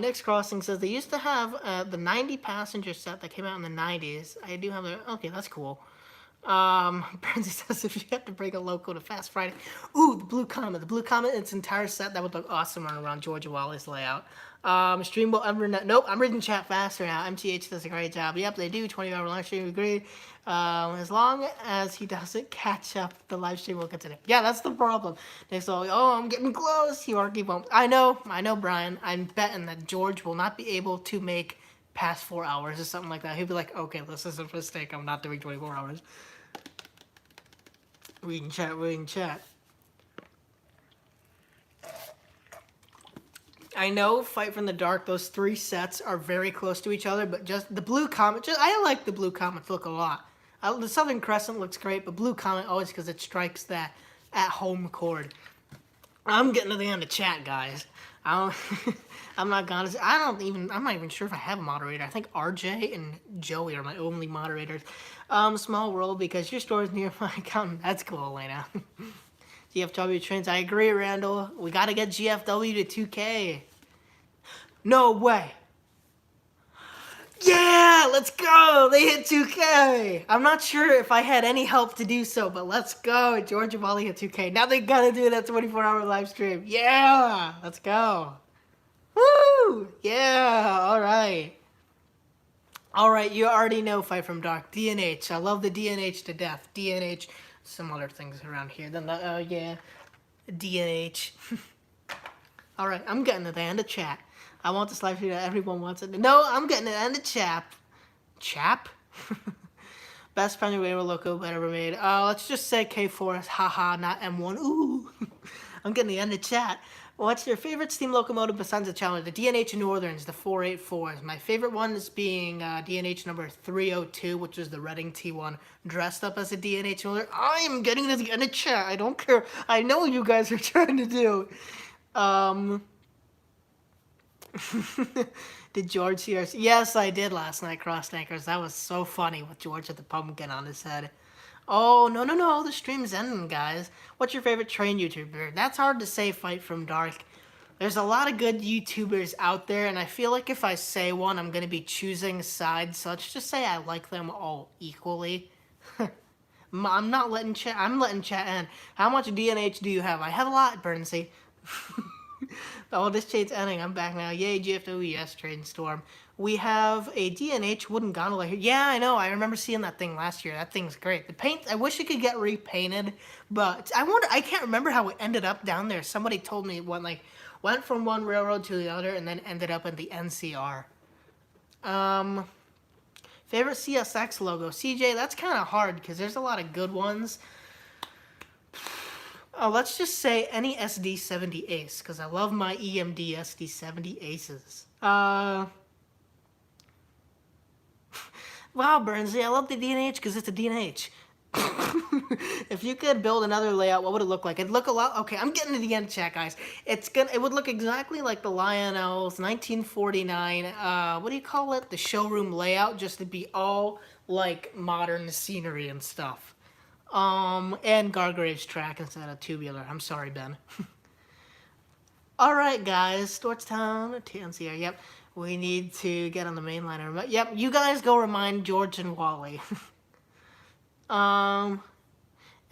Nick's Crossing says they used to have the 90 passenger set that came out in the 90s. I do have a. Okay, that's cool. Burnsy says if you have to bring a Loco to Fast Friday. Ooh, the Blue Comet. The Blue Comet, its entire set, that would look awesome around Georgia Wally's layout. Streamable Evernet. Nope, I'm reading chat faster now. MTH does a great job. Yep, they do. 20-hour live stream, agreed. As long as he doesn't catch up, the live stream will continue. Yeah, that's the problem. They say, oh, I'm getting close. He won't. I know, Brian. I'm betting that George will not be able to make past 4 hours or something like that. He'll be like, okay, this is a mistake. I'm not doing 24 hours. Reading chat. I know Fight from the Dark, those three sets are very close to each other, but just the Blue Comet, I like the Blue Comet look a lot. The Southern Crescent looks great, but Blue Comet always because it strikes that at-home chord. I'm getting to the end of chat, guys. I'm not even sure if I have a moderator. I think RJ and Joey are my only moderators. Small world because your store is near my account. That's cool, Elena. GFW Trains. I agree, Randall. We gotta get GFW to 2K. No way. Yeah, let's go. They hit 2K. I'm not sure if I had any help to do so, but let's go. George and Wally hit 2K. Now they gotta do that 24-hour live stream. Yeah, let's go. Woo! Yeah, all right. All right, you already know Fight from Dark. D&H. I love the D&H to death. D&H. Some other things around here. Then yeah. D&H. All right, I'm getting to the end of chat. I want this live stream that everyone wants it. No, I'm getting to the end of chap. Chap? Best Penny Railroad Loco ever made. Let's just say K4. Haha, not M1. Ooh. I'm getting the end of chat. What's your favorite steam locomotive besides the Challenger? The D&H Northerns, the 484s. My favorite one is being D&H number 302, which is the Reading T1, dressed up as a D&H Northern. I am getting to the end of chat. I don't care. I know what you guys are trying to do. Did George see us? Yes, I did last night, Cross Tankers. That was so funny with George with the pumpkin on his head. Oh, no, no, no, the stream's ending, guys. What's your favorite train YouTuber? That's hard to say, Fight from Dark. There's a lot of good YouTubers out there, and I feel like if I say one, I'm going to be choosing sides, so let's just say I like them all equally. I'm not letting chat, I'm letting chat in. How much DNH do you have? I have a lot, Burnsy. Oh, this chain's ending. I'm back now. Yay, GFWES Train Storm. We have a DNH wooden gondola here. Yeah, I know. I remember seeing that thing last year. That thing's great. The paint, I wish it could get repainted, but I can't remember how it ended up down there. Somebody told me it went from one railroad to the other and then ended up in the NCR. Favorite CSX logo? CJ, that's kind of hard because there's a lot of good ones. Oh, let's just say any SD70 Ace, because I love my EMD SD70 Aces. Wow, Burnsley, I love the DNH because it's a DNH. If you could build another layout, what would it look like? It'd look a lot... Okay, I'm getting to the end chat, guys. It would look exactly like the Lionel's 1949, what do you call it? The showroom layout, just to be all, like, modern scenery and stuff. And Gargrave's track instead of tubular. I'm sorry, Ben. Alright, guys. Stortstown, TNCR. Yep. We need to get on the main line. Yep, you guys go remind George and Wally.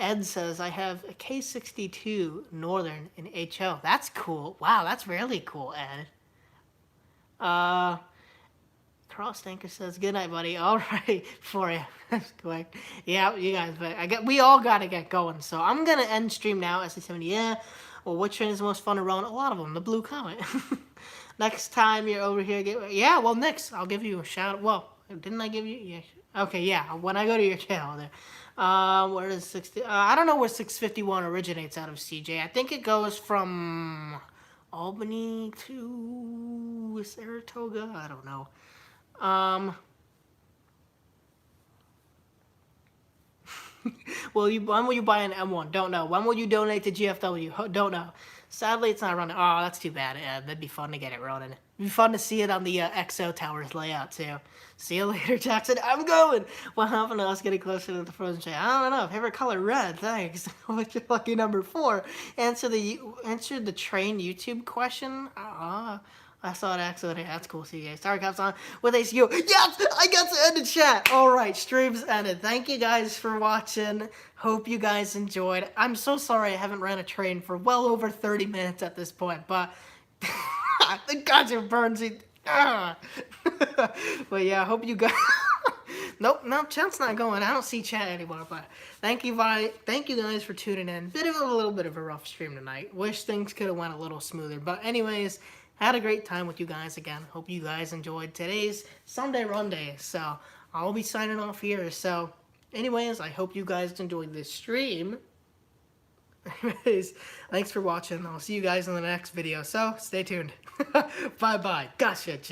Ed says, I have a K62 Northern in HO. That's cool. Wow, that's really cool, Ed. Cross Anchor says, good night, buddy. All right, for you. That's quick. Yeah, you guys, but we all got to get going. So I'm going to end stream now. SC70, yeah. Well, which train is the most fun to run? A lot of them. The Blue Comet. Next time you're over here, yeah, well, next, I'll give you a shout. Well, didn't I give you? Yeah. Okay, yeah, when I go to your channel there. Where is 60? I don't know where 651 originates out of, CJ. I think it goes from Albany to Saratoga. I don't know. When will you buy an M1? Don't know. When will you donate to GFW? Don't know. Sadly, it's not running. Oh, that's too bad. Yeah, that'd be fun to get it running. It'd be fun to see it on the XO Towers layout, too. See you later, Jackson. I'm going. What happened to us getting closer to the frozen chain? I don't know. Favorite color, red. Thanks. What's your lucky number 4? Answer the train YouTube question. I saw it accidentally. That's cool, CJ. Star Caps on with ACU. Yes! I got to end the chat! Alright, stream's ended. Thank you guys for watching. Hope you guys enjoyed. I'm so sorry I haven't ran a train for well over 30 minutes at this point, but the gods are Burnsy. But yeah, I hope you guys... Nope, no, chat's not going. I don't see chat anymore, but thank you guys for tuning in. A little bit of a rough stream tonight. Wish things could have went a little smoother, but anyways... Had a great time with you guys again. Hope you guys enjoyed today's Sunday Runday. So, I'll be signing off here. So, anyways, I hope you guys enjoyed this stream. Anyways, thanks for watching. I'll see you guys in the next video. So, stay tuned. Bye-bye. Gotcha.